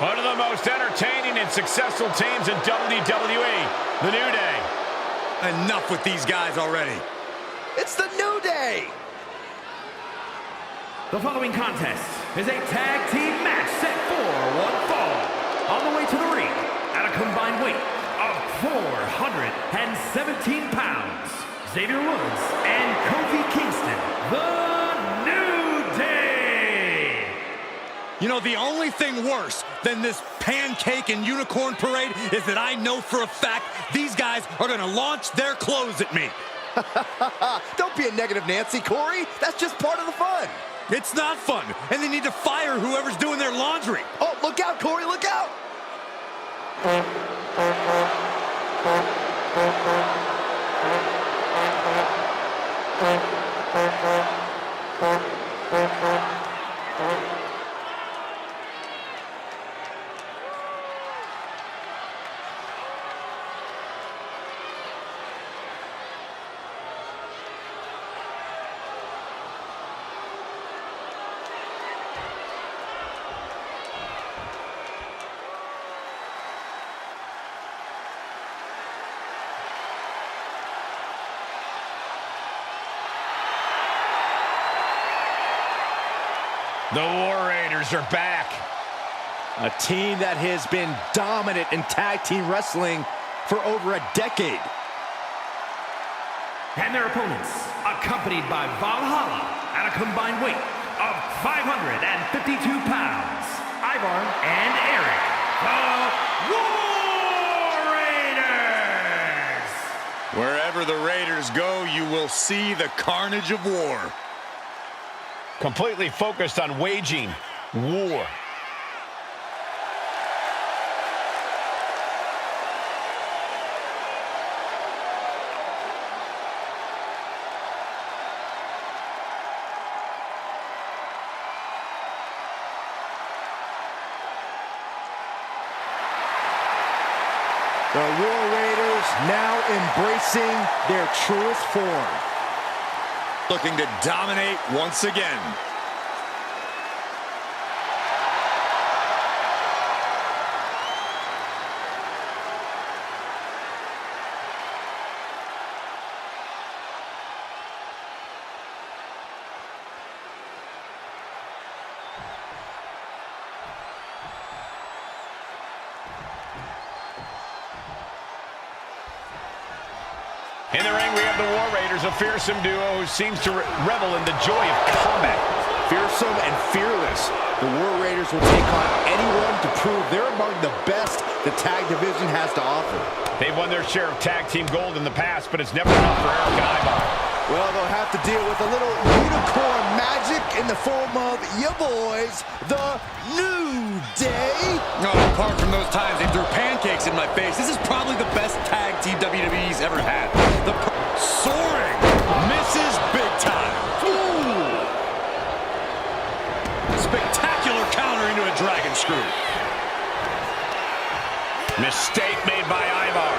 One of the most entertaining and successful teams in WWE, the New Day. Enough with these guys already. It's the New Day! The following contest is a tag team match set for one fall. On the way to the ring, at a combined weight of 417 pounds, Xavier Woods and Kofi Kingston, the New Day! You know, the only thing worse than this pancake and unicorn parade is that I know for a fact these guys are going to launch their clothes at me. Don't be a negative Nancy, Corey. That's just part of the fun. It's not fun, and they need to fire whoever's doing their laundry. Oh, look out, Corey, look out! The War Raiders are back. A team that has been dominant in tag team wrestling for over a decade. And their opponents, accompanied by Valhalla at a combined weight of 552 pounds, Ivar and Eric, the War Raiders! Wherever the Raiders go, you will see the carnage of war. Completely focused on waging war. The War Raiders now embracing their truest form. Looking to dominate once again. In the ring, we have the War Raiders, a fearsome duo who seems to revel in the joy of combat. Fearsome and fearless, the War Raiders will take on anyone to prove they're among the best the tag division has to offer. They've won their share of tag team gold in the past, but it's never enough for Eric and Ivar. Well, they'll have to deal with a little unicorn magic in the form of ya boys, the New Day. No, apart from those times they threw pancakes in my face, this is probably the best tag team WWE's ever had. The soaring misses big time. Ooh. Spectacular counter into a dragon screw. Mistake made by Ivar.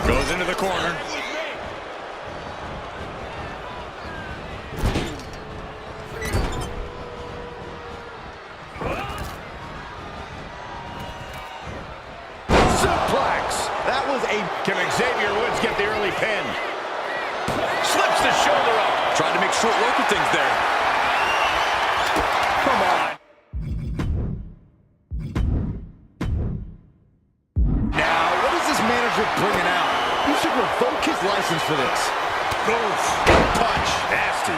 Goes into the corner. That was a... Can Xavier Woods get the early pin? Slips the shoulder up. Tried to make short work of things there. Come on. Now, what is this manager bringing out? He should revoke his license for this. Oof. Punch. Nasty.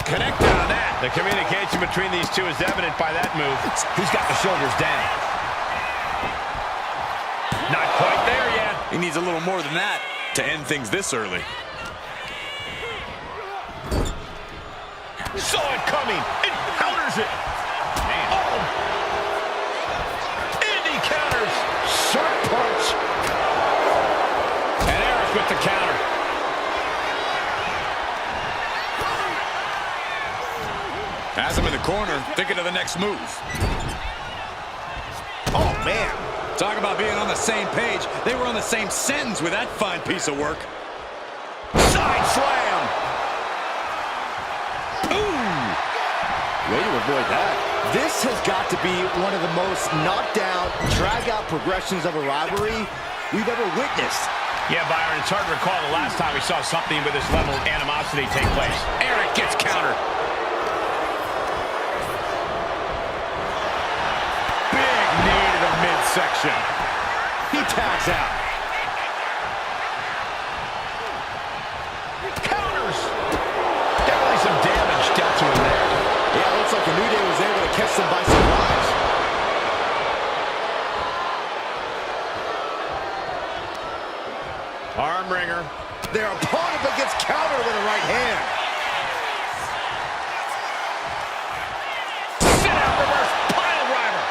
Connect on that. The communication between these two is evident by that move. He's got the shoulders down. Not quite there yet. He needs a little more than that to end things this early. Saw it coming. It counters it. Man. Oh. And he counters. Sharp punch. And Eric with the counter. Has him in the corner, thinking of the next move. Oh, man. Talk about about being on the same page. They were on the same sentence with that fine piece of work. Side slam. Ooh. Way to avoid that. This has got to be one of the most knockdown, drag-out progressions of a rivalry we've ever witnessed. Yeah, Byron, it's hard to recall the last time we saw something with this level of animosity take place. Eric gets countered. Big knee to the midsection. He tags out. Counters. Definitely some damage dealt to him there. Yeah, it looks like the New Day was able to catch them by surprise. Arm wringer. Their opponent but gets countered with a right hand. Sit out reverse pile driver.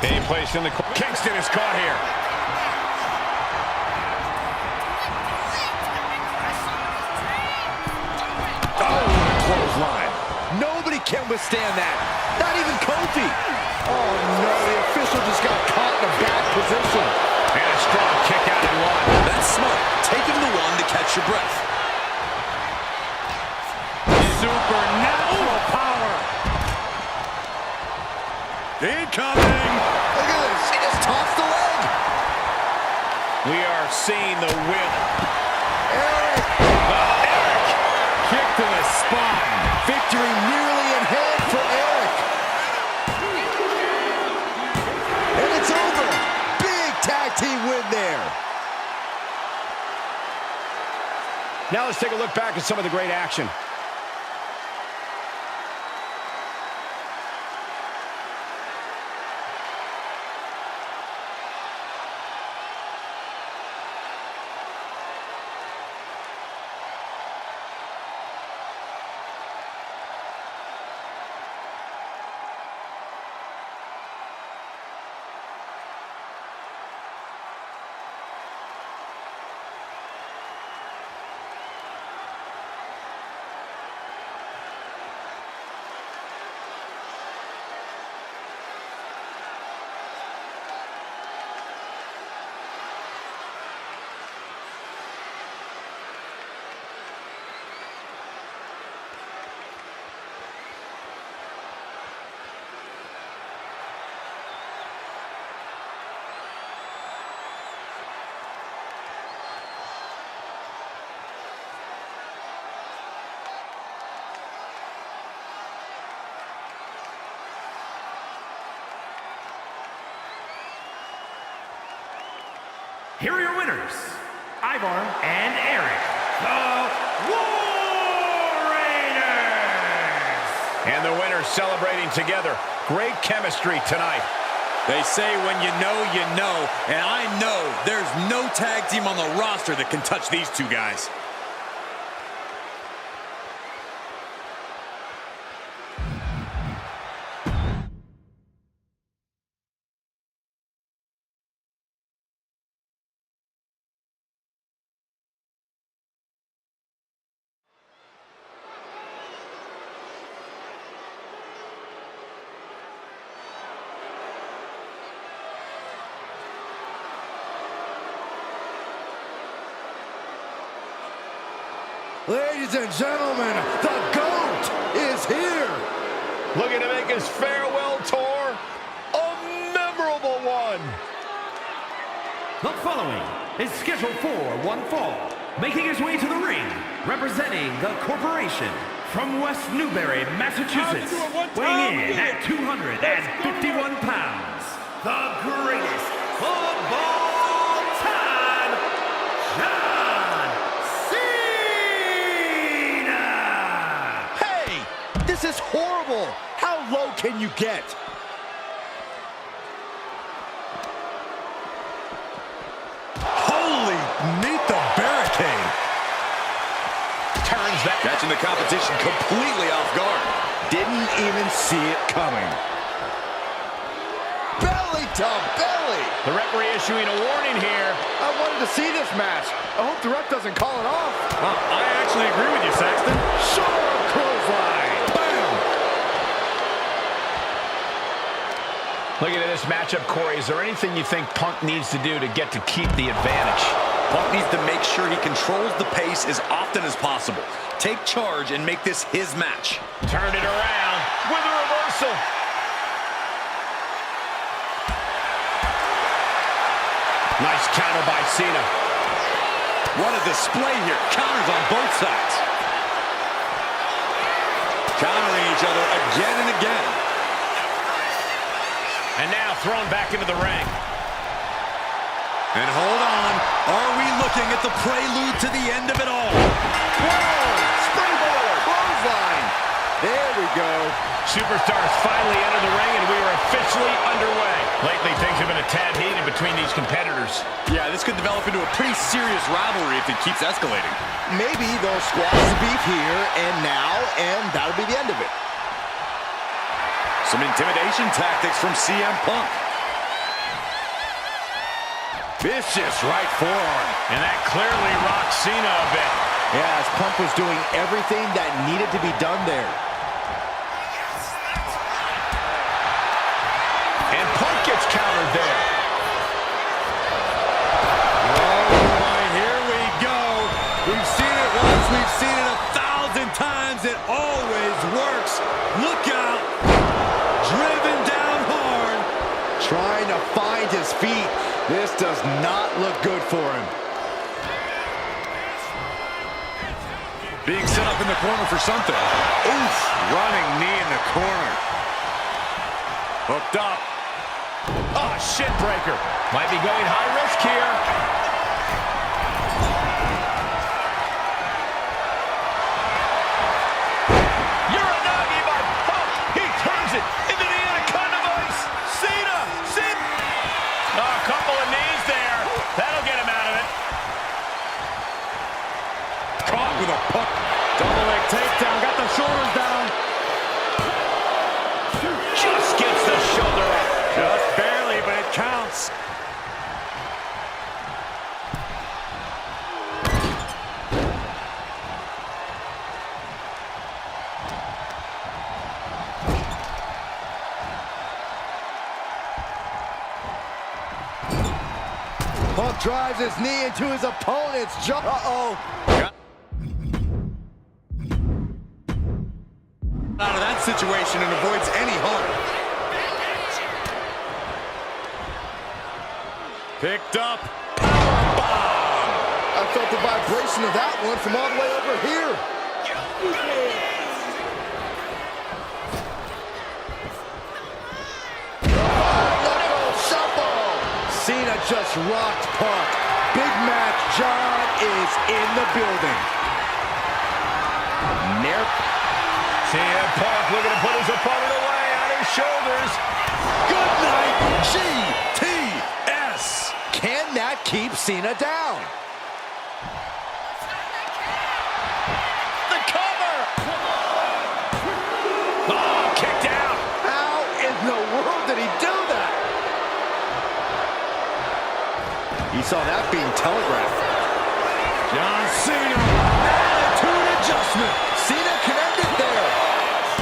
Being placed in the corner. Kingston is caught here. Oh, clothesline. Nobody can withstand that. Not even Kofi. Oh, no, the official just got caught in a bad position. And a strong kick out in one. That's smart. Taking the one to catch your breath. Supernatural power. Incoming. Look at this. He just tossed the leg. We are seeing the win. Eric. Eric. Kick to the spine. Victory nearly in hand for Eric. And it's over. Big tag team win there. Now let's take a look back at some of the great action. Here are your winners, Ivar and Eric, the War Raiders. And the winners celebrating together. Great chemistry tonight. They say when you know, and I know there's no tag team on the roster that can touch these two guys. Ladies and gentlemen, the GOAT is here. Looking to make his farewell tour a memorable one. The following is scheduled for one fall, making his way to the ring, representing the corporation from West Newbury, Massachusetts, weighing in at 251 pounds, the greatest of all time, John Cena! Hey, this is horrible. How low can you get? Holy, meet the barricade. Turns that. Catching the competition completely off guard. Didn't even see it coming. Belly to belly. The referee issuing a warning here. I wanted to see this match. I hope the ref doesn't call it off. I actually agree with you, Saxton. Sure, clothesline. Bam. Looking at this matchup, Corey, is there anything you think Punk needs to do to get to keep the advantage? Punk needs to make sure he controls the pace as often as possible. Take charge and make this his match. Turn it around with a reversal. Nice counter by Cena. What a display here. Counters on both sides. Countering each other again and again. And now thrown back into the ring. And hold on. Are we looking at the prelude to the end of it all? Whoa! Springboard! Clothesline! There we go. Superstars finally enter the ring, and we are officially underway. Lately, things have been a tad heated between these competitors. Yeah, this could develop into a pretty serious rivalry if it keeps escalating. Maybe they'll squash the beef here and now, and that'll be the end of it. Some intimidation tactics from CM Punk. Vicious right forearm. And that clearly rocked Cena a bit. Yeah, as Punk was doing everything that needed to be done there. And Punk gets countered there. Oh, boy, here we go. We've seen it once, we've seen it 1,000 times. It always works. Look out. Driven down hard. Trying to find his feet. This does not look good for him. Being set up in the corner for something. Oof. Running knee in the corner. Hooked up. Oh, shit breaker. Might be going high risk here. Uranagi by Punk. He turns it into the anaconda vice. Cena. Oh, a couple of knees there. That'll get him out of it. Caught with a puck. Double leg takedown. Got the shoulders down. Just gets the shoulder up. Just barely, but it counts. Punk drives his knee into his opponent's jaw. Uh-oh. Out of that situation and avoids any harm. Picked up. Powerbomb. I felt the vibration of that one from all the way over here. Knuckle shuffle. Cena just rocked Punk. Big Mac John is in the building. CM Punk looking to put his opponent away on his shoulders. Good night, GTS. Can that keep Cena down? The cover. Oh, kicked out. How in the world did he do that? He saw that being telegraphed. John Cena. Attitude adjustment. Cena connected there.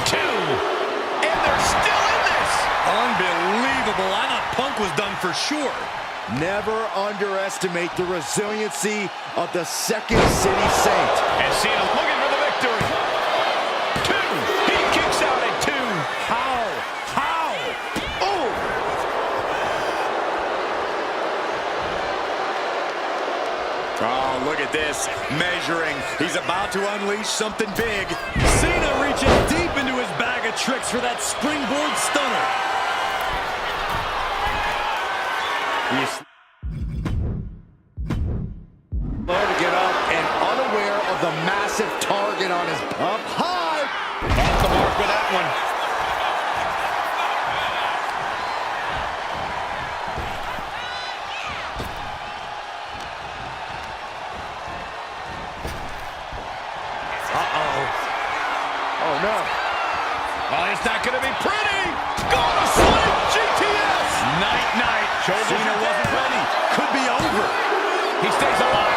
2. And they're still in this. Unbelievable. I thought Punk was done for sure. Never underestimate the resiliency of the Second City Saint. And Cena looking for the victory. 2. He kicks out at 2. How? Oh! Oh, look at this. Measuring. He's about to unleash something big. Cena reaching deep into his bag of tricks for that springboard stunner. He's slow to get up and unaware of the massive target on his up high. Off the mark with that one. Oh no. Oh, it's not going to be pretty. Going to sleep, GTS. Night. Shoulders Cena wasn't ready. Could be over. He stays alive.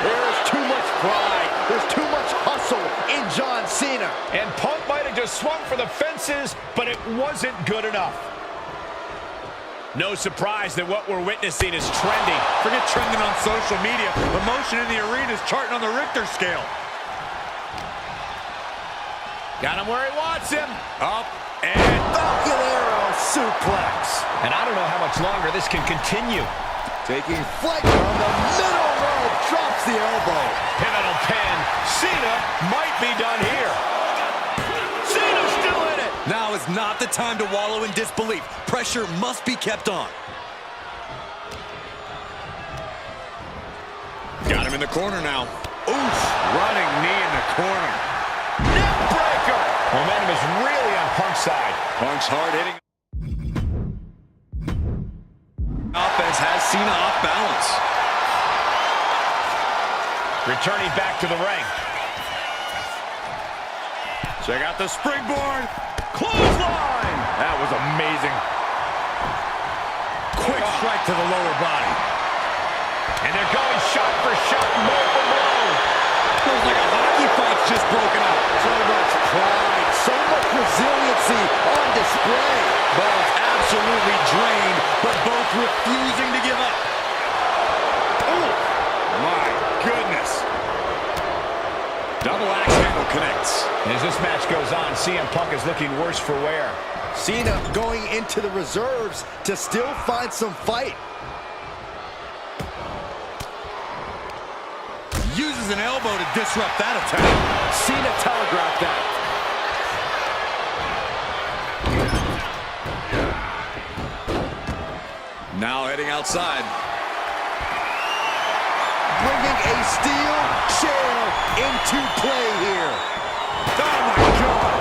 There's too much pride. There's too much hustle in John Cena. And Punk might have just swung for the fences, but it wasn't good enough. No surprise that what we're witnessing is trending. Forget trending on social media. Emotion in the arena is charting on the Richter scale. Got him where he wants him. Up and Falcon Arrow suplex. And I don't know how much longer this can continue. Taking flight from the middle rope, drops the elbow. Pivotal pin. Cena might be done here. Cena's still in it. now is not the time to wallow in disbelief. Pressure must be kept on. Got him in the corner now. Oof, running knee in the corner. Neck breaker. Momentum is really on Punk's side. Punk's hard hitting. Offense has Cena off balance. Returning back to the ring. Check out the springboard. Clothesline. That was amazing. Quick strike to the lower body. And they're going shot for shot, blow for blow. Feels like a hockey fight's just broken up. So much pride, so much resiliency on display. Both absolutely drained, but both refusing to give up. Oh, my goodness. Double axe handle connects. And as this match goes on, CM Punk is looking worse for wear. Cena going into the reserves to still find some fight. Uses an elbow to disrupt that attack. Cena telegraphed that. Now heading outside. Bringing a steel chair into play here. Oh my God!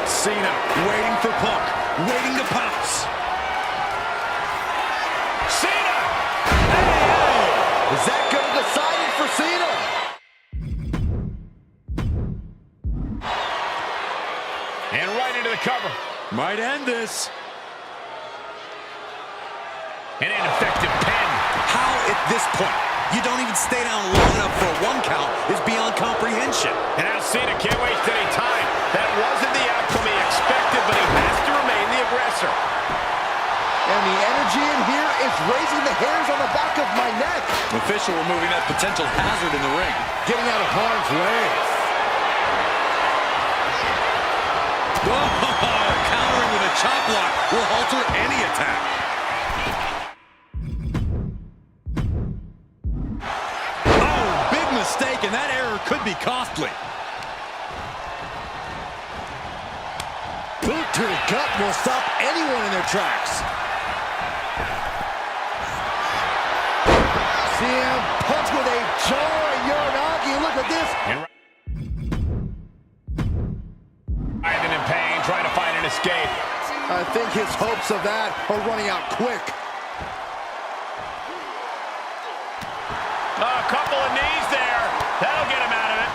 Cena waiting for Punk, waiting to pounce. Cena! Hey! Is that going to decide it for Cena? And right into the cover. Might end this. An ineffective pin. How at this point you don't even stay down long enough for a 1 count is beyond comprehension. And now Cena can't waste any time. That wasn't the outcome he expected, but he has to remain the aggressor. And the energy in here is raising the hairs on the back of my neck. Official removing that potential hazard in the ring. Getting out of harm's way. Oh, countering with a chop block will alter any attack. Oh, big mistake, and that error could be costly. Boot to the gut will stop anyone in their tracks. CM Punk with a jarring Uranagi. Look at this. Writhing in pain, trying to find an escape. I think his hopes of that are running out quick. A couple of knees there. That'll get him out of it.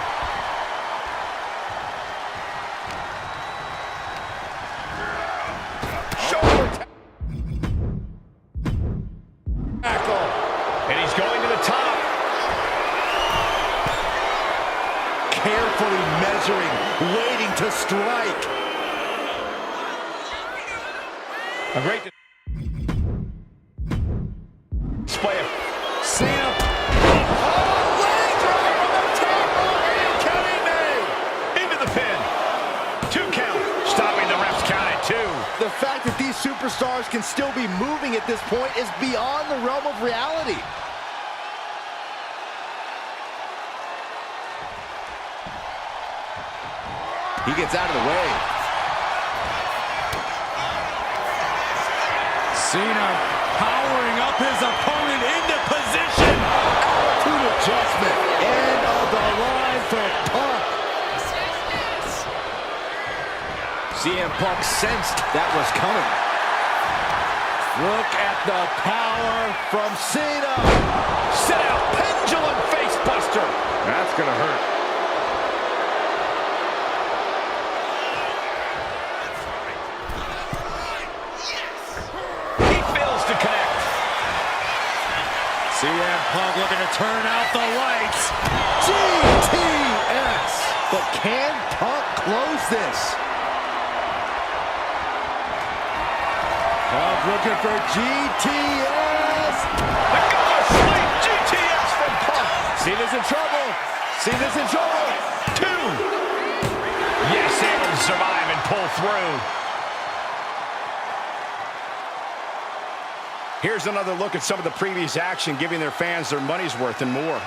Shoulder tackle. And he's going to the top. Carefully measuring, waiting to strike. A great display of Cena. Oh, leg drop from the top. Are you kidding me? into the pin. 2 count. Stopping the ref's count at 2. The fact that these superstars can still be moving at this point is beyond the realm of reality. He gets out of the way. Cena powering up his opponent into position. Attitude adjustment. End of the line for Punk. CM Punk sensed that was coming. Look at the power from Cena. Set out pendulum face buster. That's gonna hurt. He fails to connect. CM Punk looking to turn out the lights. GTS. But can Punk close this? Punk looking for GTS. The go of sleep. GTS from Punk. Cena's in trouble. Cena's in trouble. 2. Yes, able to survive and pull through. Here's another look at some of the previous action, giving their fans their money's worth and more.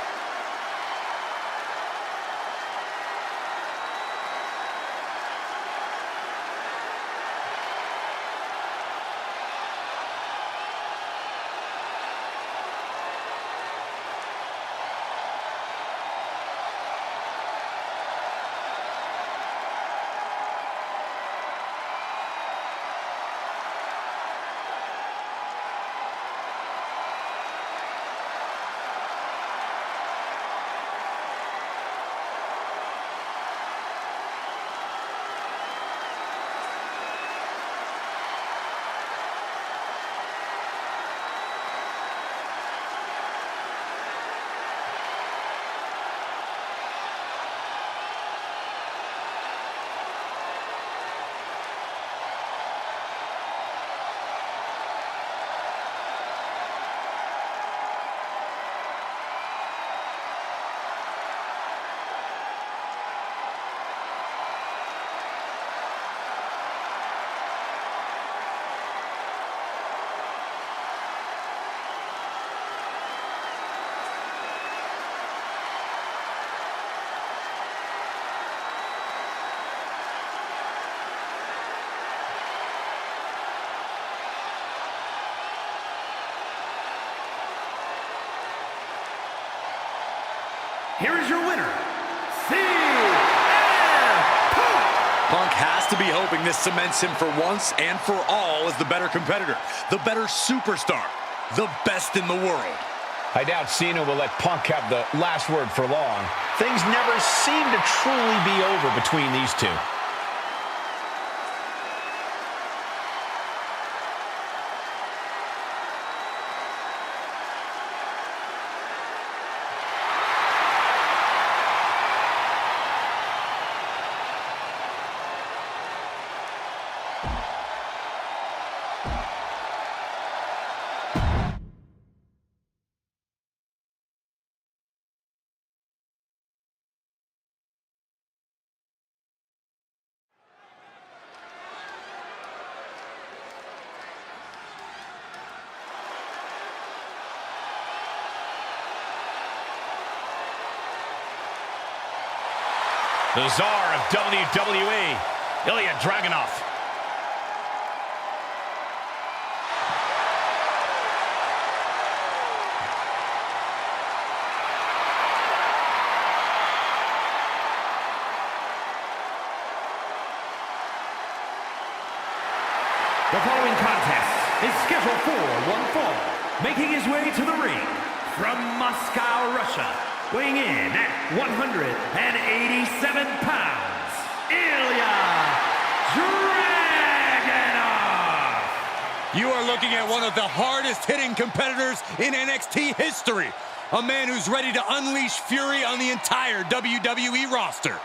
Here is your winner, CM Punk. Punk has to be hoping this cements him for once and for all as the better competitor, the better superstar, the best in the world. I doubt Cena will let Punk have the last word for long. Things never seem to truly be over between these two. The Czar of WWE, Ilya Dragunov. The following contest is scheduled for one fall. Making his way to the ring from Moscow, Russia, weighing in at 187 pounds, Ilya Dragunov. You are looking at one of the hardest-hitting competitors in NXT history. A man who's ready to unleash fury on the entire WWE roster.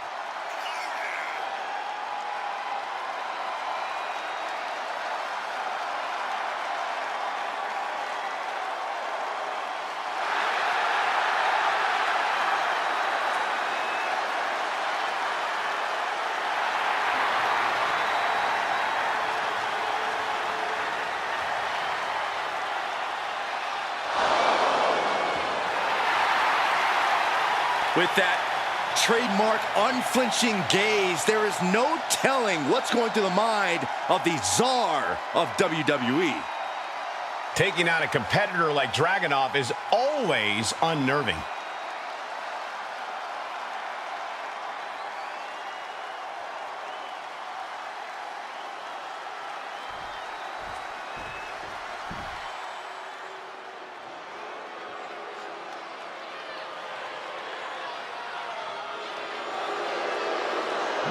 With that trademark unflinching gaze, there is no telling what's going through the mind of the Czar of WWE. Taking out a competitor like Dragunov is always unnerving.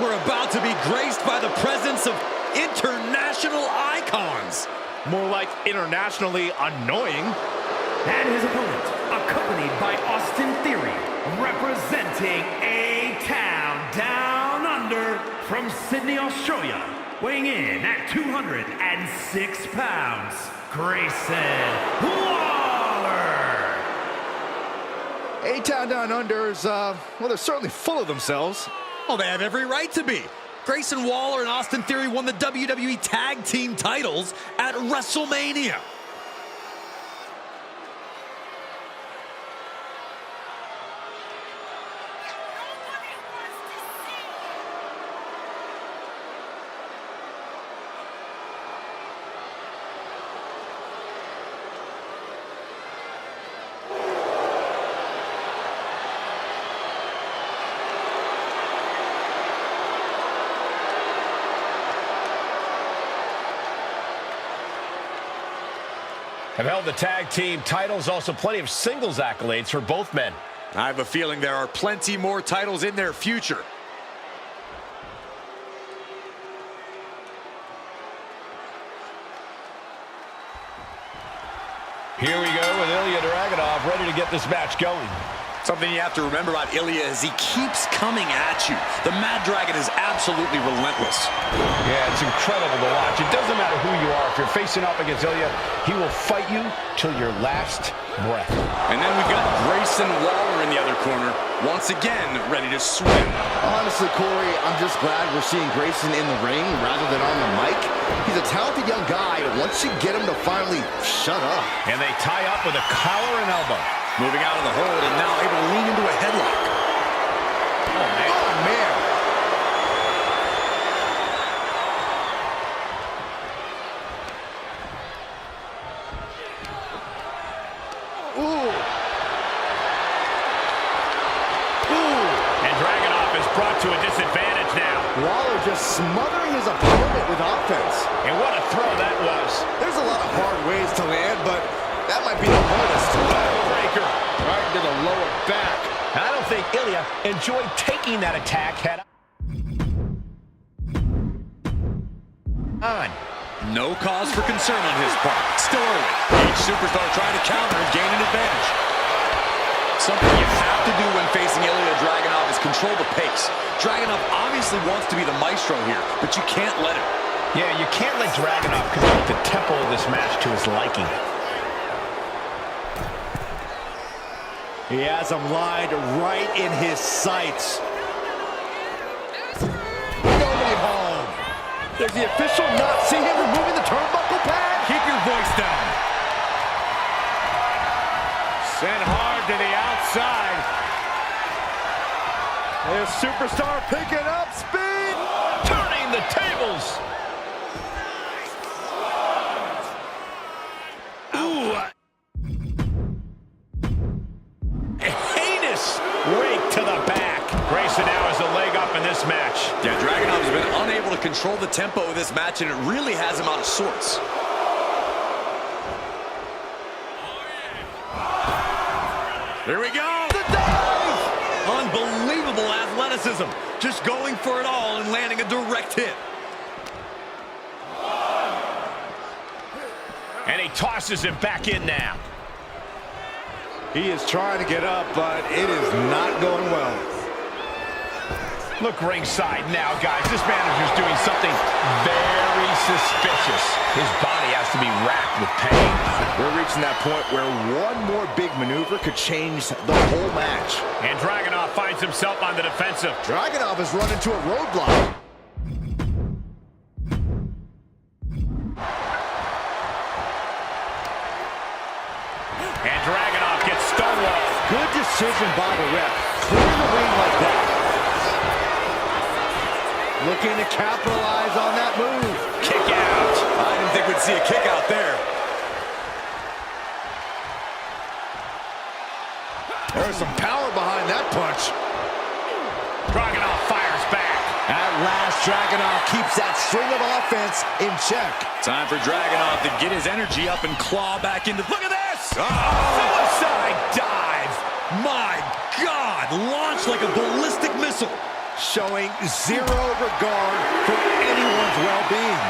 We're about to be graced by the presence of international icons. More like internationally annoying. And his opponent, accompanied by Austin Theory, representing A-Town Down Under from Sydney, Australia, weighing in at 206 pounds, Grayson Waller. A-Town Down Unders, well, they're certainly full of themselves. Well, they have every right to be. Grayson Waller and Austin Theory won the WWE Tag Team titles at WrestleMania. Have held the tag team titles, also plenty of singles accolades for both men. I have a feeling there are plenty more titles in their future. Here we go with Ilya Dragunov ready to get this match going. Something you have to remember about Ilya is he keeps coming at you. The Mad Dragon is absolutely relentless. Yeah, it's incredible to watch. It doesn't matter who you are. If you're facing up against Ilya, he will fight you till your last breath. And then we've got Grayson Waller in the other corner, once again ready to swim. Honestly, Corey, I'm just glad we're seeing Grayson in the ring rather than on the mic. He's a talented young guy, and once you get him to finally shut up. And they tie up with a collar and elbow. Moving out of the hold and now able to lean into a headlock. Oh, man. Ooh. And Dragunov is brought to a disadvantage now. Waller just smothering his opponent with offense. And what a throw that was. There's a lot of hard ways to land, but that might be the hardest. Breaker right into the lower back. I don't think Ilya enjoyed taking that attack head on. No cause for concern on his part. Still early. Each superstar trying to counter and gain an advantage. Something you have to do when facing Ilya Dragunov is control the pace. Dragunov obviously wants to be the maestro here, but you can't let him. Yeah, you can't let Dragunov control the tempo of this match to his liking. He has him lined right in his sights. No way home. Does the official not see him removing the turnbuckle pad? Keep your voice down. Sent hard to the outside. This superstar picking up speed. Turning the tables. Ooh. Rake to the back. Grayson now has a leg up in this match. Yeah, Dragunov has been unable to control the tempo of this match, and it really has him out of sorts. Here we go. The dive! Unbelievable athleticism. Just going for it all and landing a direct hit. And he tosses him back in now. He is trying to get up, but it is not going well. Look ringside now, guys. This manager's doing something very suspicious. His body has to be racked with pain. We're reaching that point where one more big maneuver could change the whole match. And Dragunov finds himself on the defensive. Dragunov has run into a roadblock. And Dragunov gets stonewalled. Good decision by the ref. Clear the ring like that. Looking to capitalize on that move. Kick out. I didn't think we'd see a kick out there. There's some power behind that punch. Dragunov fires back. At last, Dragunov keeps that string of offense in check. Time for Dragunov to get his energy up and claw back into... Look at this! Suicide dive. My God! Launched like a ballistic missile. Showing zero regard for anyone's well-being.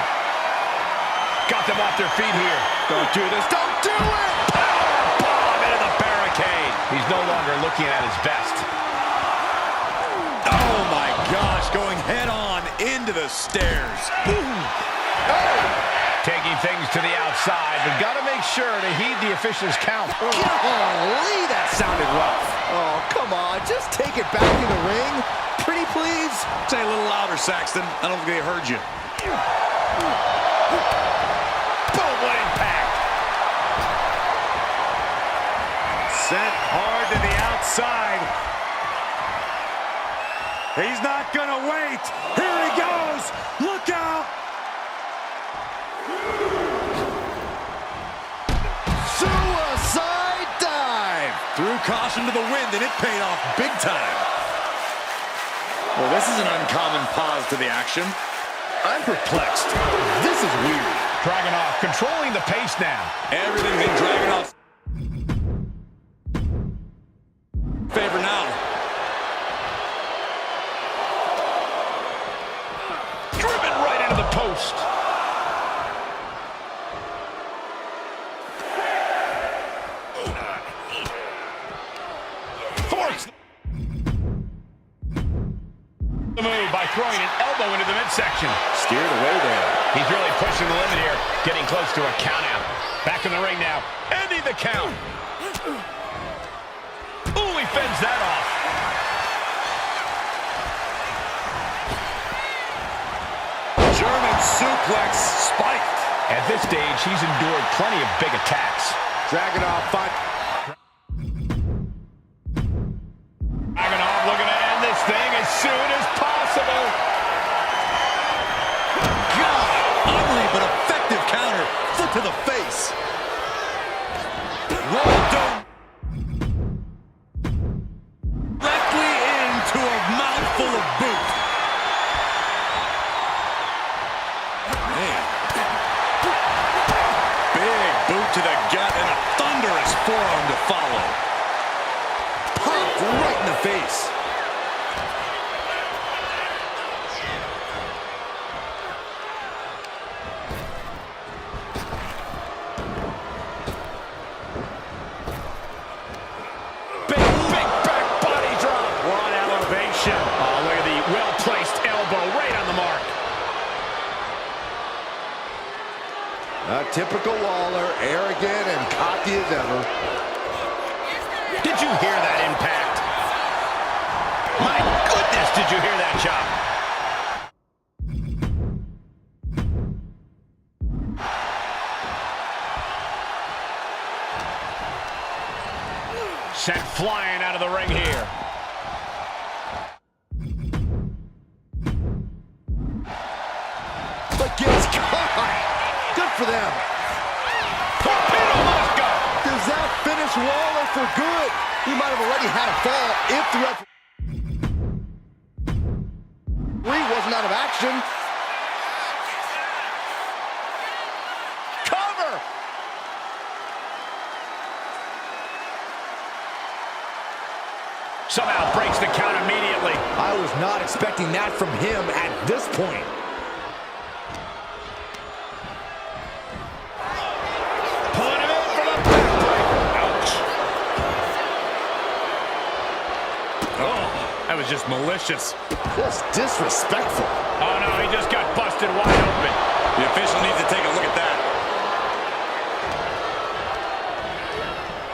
Got them off their feet here. Don't do this. Don't do it! Powerbomb into the barricade. He's no longer looking at his best. Oh my gosh, going head on into the the stairs. Boom! Taking things to the outside, but got to make sure to heed the official's count. Golly, that sounded rough. Oh, come on. Just take it back in the ring. Pretty please. Say a little louder, Saxton. I don't think they heard you. Boom, what impact. Sent hard to the outside. He's not gonna wait. Here he goes. Look out. Suicide dive. Threw caution to the wind, and it paid off big time. Well, this is an uncommon pause to the action. I'm perplexed. This is weird. Dragunov controlling the pace now. Everything's in Dragunov's favor now. Driven right into the post. Force the move by throwing an elbow into the midsection. Steered away there. He's really pushing the limit here, getting close to a count out. Back in the ring now, ending the count. Ooh, he fends that off. German suplex spiked. At this stage, he's endured plenty of big attacks. Dragunov fight. Dragunov looking to end this thing as soon as possible. God, ugly but effective counter. Foot to the face. Roll down. Directly into a mouthful of boot. Man. Big boot to the gut and a thunderous forearm to follow. Popped right in the face. Big back body drop. One elevation. Oh, look at the well-placed elbow right on the mark. A typical Waller, arrogant and cocky as ever. Did you hear that impact? My goodness, did you hear that chop? Sent flying out of the ring here. But gets caught. Good for them. Torpedo must go. Does that finish Waller for good? He might have already had a fall if the referee wasn't out of action. Cover. Somehow breaks the count immediately. I was not expecting that from him at this point. Pulling him in for the backbreak. Ouch. Oh, that was just malicious. Just disrespectful. Oh, no, he just got busted wide open. The official needs to take a look at that.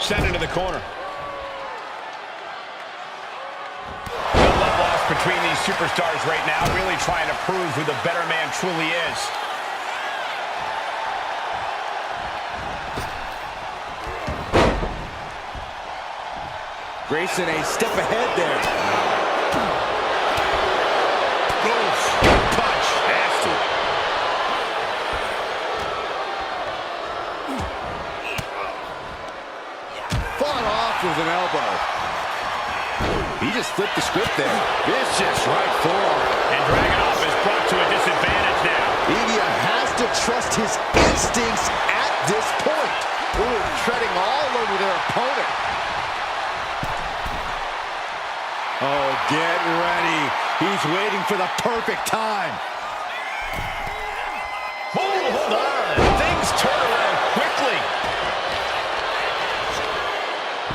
Sent into the corner. No love lost between these superstars right now, really trying to prove who the better man truly is. Grayson a step ahead there. Oof. Punch. Nasty. Fought off with an elbow. He just flipped the script there. Vicious right forearm. And Dragunov is brought to a disadvantage now. Evia has to trust his instincts at this point. Ooh, treading all over their opponent. Oh, get ready. He's waiting for the perfect time. Hold on. Things turn around quickly.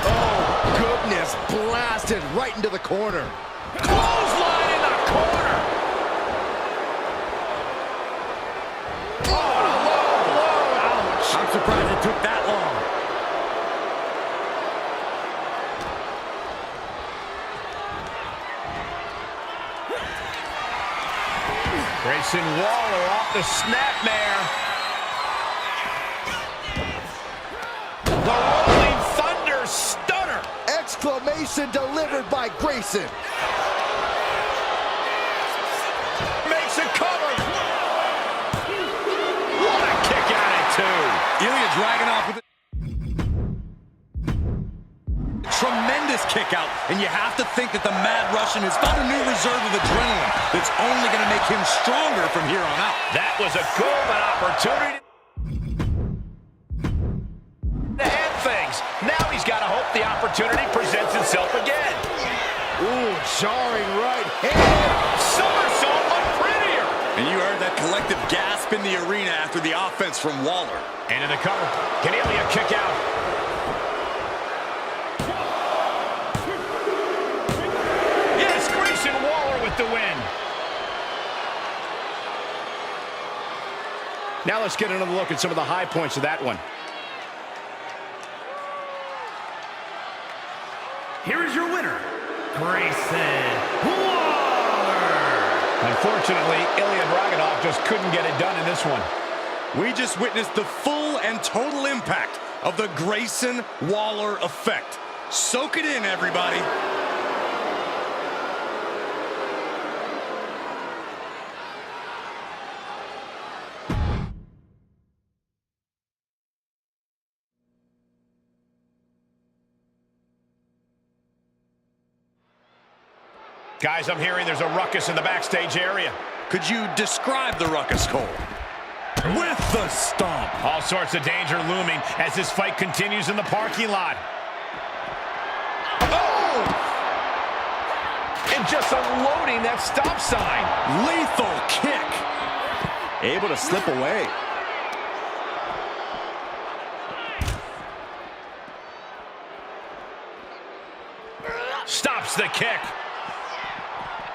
Oh, goodness. Blasted right into the corner. Clothesline in the corner. I'm surprised it took that long. Grayson Waller off the snapmare. The Rolling Thunder stunner. Exclamation delivered by Grayson. Makes a cover. What a kick out at two. Ilya Dragunov with a tremendous kick out, and you have to think that the Mad Russian has found a new reserve of adrenaline that's only going to make him stronger from here on out. That was a golden opportunity to end things. Now he's got to hope the opportunity presents itself again. Ooh, jarring right hand. Somersault, but prettier. And you heard that collective gasp in the arena after the offense from Waller. Into the cover. Can Ilya kick out? Yes, Grayson Waller with the win. Now let's get another look at some of the high points of that one. Here is your winner, Grayson Waller. Unfortunately, Ilya Dragunov just couldn't get it done in this one. We just witnessed the full and total impact of the Grayson Waller effect. Soak it in, everybody. Guys, I'm hearing there's a ruckus in the backstage area. Could you describe the ruckus, Cole? With the stomp. All sorts of danger looming as this fight continues in the parking lot. Oh! And just unloading that stop sign. Lethal kick. Able to slip away. Stops the kick.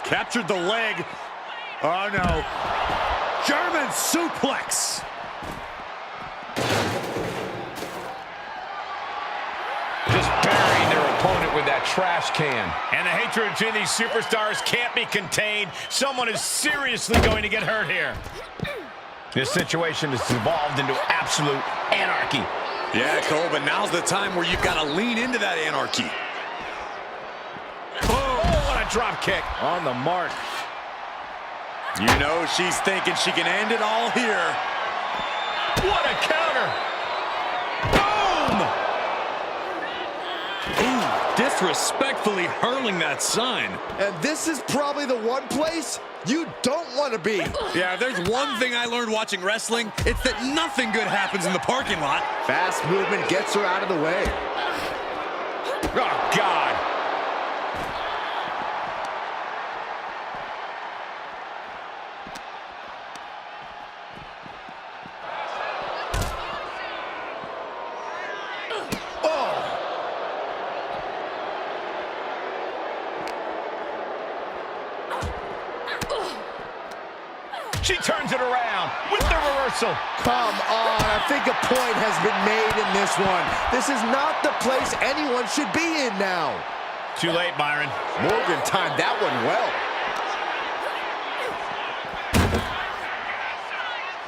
Captured the leg. Oh, no. German suplex. Just burying their opponent with that trash can. And the hatred between these superstars can't be contained. Someone is seriously going to get hurt here. This situation has evolved into absolute anarchy. Yeah, Cole, but now's the time where you've got to lean into that anarchy. Oh, what a drop kick. On the mark. You know she's thinking she can end it all here. What a counter. Boom! Ooh, disrespectfully hurling that sign. And this is probably the one place you don't want to be. Yeah, if there's one thing I learned watching wrestling, it's that nothing good happens in the parking lot. Fast movement gets her out of the way. Oh, God. She turns it around with the reversal. Come on, I think a point has been made in this one. This is not the place anyone should be in now. Too late, Byron. Morgan timed that one well.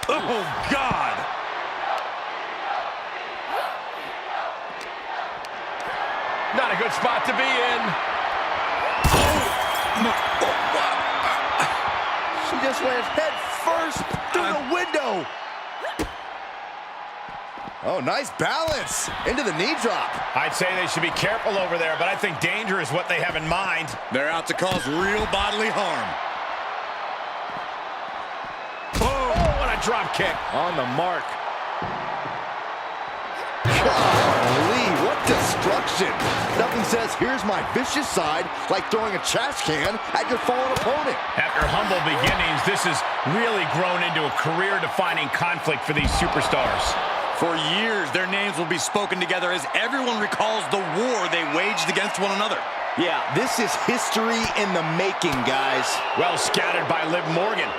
Oh, God. Not a good spot to be in. She just went head first through the window. Oh, nice balance into the knee drop. I'd say they should be careful over there, but I think danger is what they have in mind. They're out to cause real bodily harm. Oh, what a drop kick. On the mark. Golly, what destruction. Nothing says, here's my vicious side, like throwing a trash can at your fallen opponent. After humble beginnings, this has really grown into a career-defining conflict for these superstars. For years, their names will be spoken together as everyone recalls the war they waged against one another. Yeah, this is history in the making, guys. Well scattered by Liv Morgan.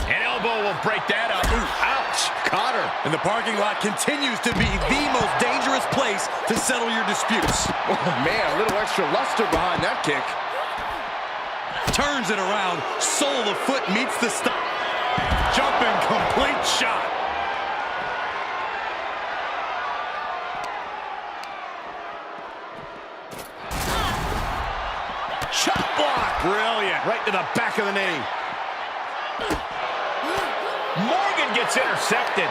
An elbow will break that up. Ouch. Caught her. And the parking lot continues to be the most dangerous place to settle your disputes. Oh, man, a little extra luster behind that kick. Turns it around. Sole of the foot meets the stop. Jumping complete shot. Chop block. Brilliant. Right to the back of the knee. Morgan gets intercepted.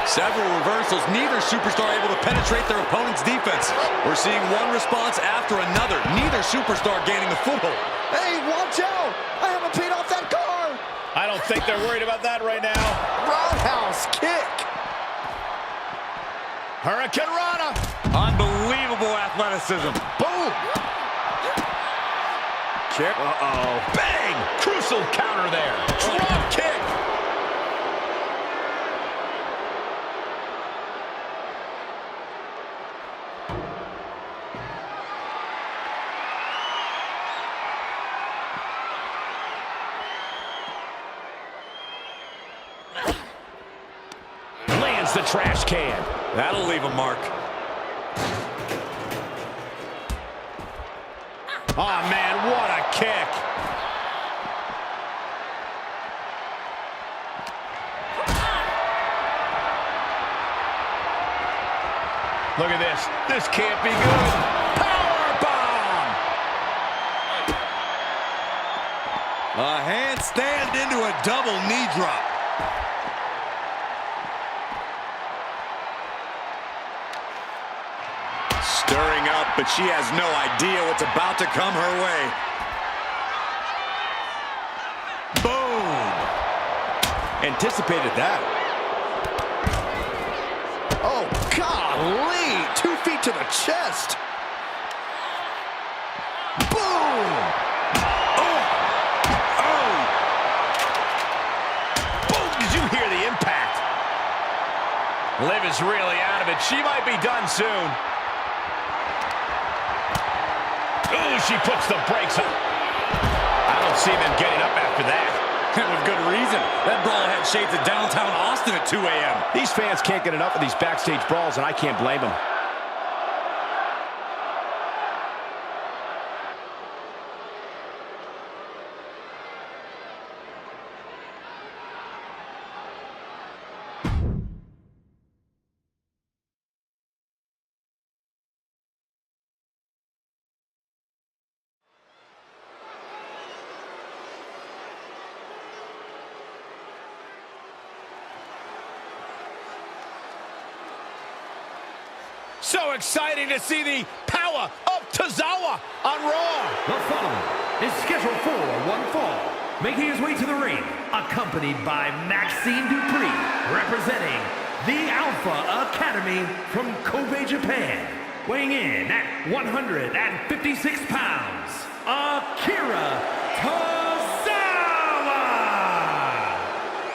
Several reversals, neither superstar able to penetrate their opponent's defense. We're seeing one response after another, neither superstar gaining a foothold. Hey, watch out! I haven't paid off that car! I don't think they're worried about that right now. Roundhouse kick! Hurricane Rana. Unbelievable athleticism. Boom! Kick. Uh-oh. Bang! Crucial counter there. Drop kick. Lands the trash can. That'll leave a mark. Oh, man, what a kick. Look at this. This can't be good. Powerbomb! A handstand into a double knee drop. Stirring up, but she has no idea what's about to come her way. Boom! Anticipated that. Oh, golly! 2 feet to the chest. Boom! Oh! Oh! Boom! Did you hear the impact? Liv is really out of it. She might be done soon. Ooh, she puts the brakes on. I don't see them getting up after that. With good reason. That brawl had shades of downtown Austin at 2 a.m. These fans can't get enough of these backstage brawls, and I can't blame them. So exciting to see the power of Tozawa on Raw. The following is scheduled for one fall, making his way to the ring, accompanied by Maxine Dupree, representing the Alpha Academy from Kobe, Japan. Weighing in at 156 pounds, Akira Tozawa!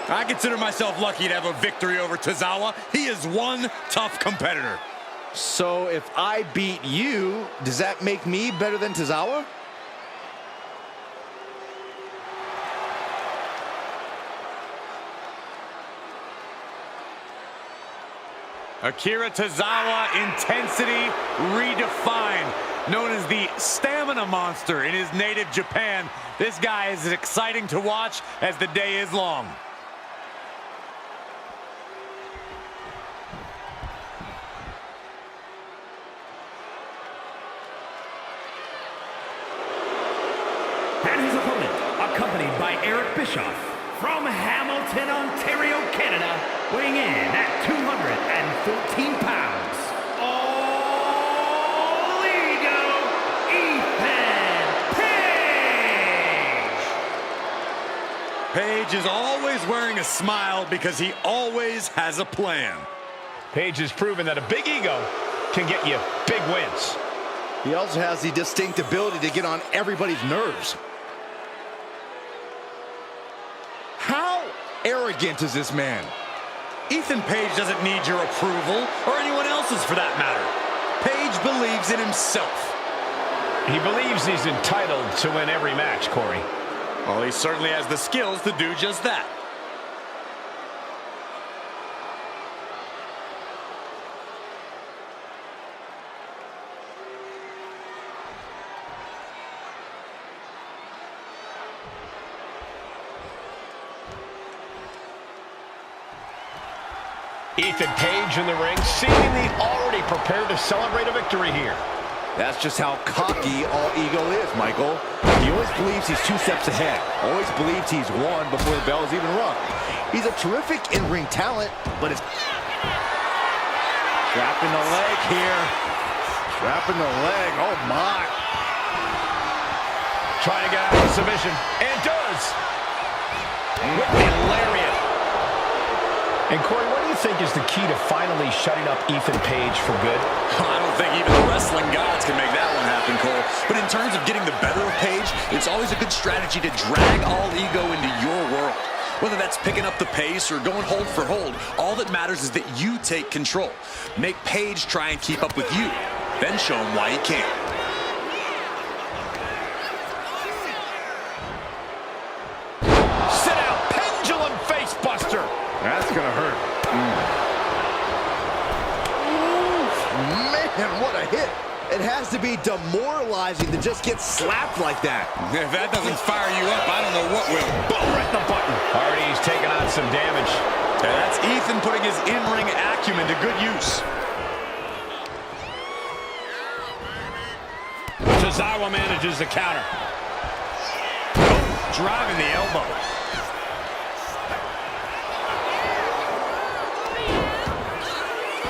I consider myself lucky to have a victory over Tozawa. He is one tough competitor. So if I beat you, does that make me better than Tozawa? Akira Tozawa, intensity redefined. Known as the stamina monster in his native Japan, this guy is as exciting to watch as the day is long. And his opponent, accompanied by Eric Bischoff, from Hamilton, Ontario, Canada, weighing in at 214 pounds, All Ego, Ethan Page! Page is always wearing a smile because he always has a plan. Page has proven that a big ego can get you big wins. He also has the distinct ability to get on everybody's nerves. How arrogant is this man? Ethan Page doesn't need your approval, or anyone else's for that matter. Page believes in himself. He believes he's entitled to win every match, Corey. Well, he certainly has the skills to do just that. Ethan Page in the ring, seemingly already prepared to celebrate a victory here. That's just how cocky All Ego is, Michael. He always believes he's 2 steps ahead. Always believes he's won before the bell is even rung. He's a terrific in-ring talent, but it's... Trapping the leg here. Trapping the leg, oh my. Trying to get out of submission, and does. With the lariat. And Corey, what do you think is the key to finally shutting up Ethan Page for good? I don't think even the wrestling gods can make that one happen, Cole. But in terms of getting the better of Page, it's always a good strategy to drag All Ego into your world. Whether that's picking up the pace or going hold for hold, all that matters is that you take control. Make Page try and keep up with you, then show him why he can't. Sit out, pendulum face buster. That's gonna hurt. Man, what a hit. It has to be demoralizing to just get slapped like that. If that doesn't fire you up, I don't know what will. Boom, right in the button. Already he's taking on some damage. And that's Ethan putting his in-ring acumen to good use. Tozawa manages the counter. Oh, driving the elbow.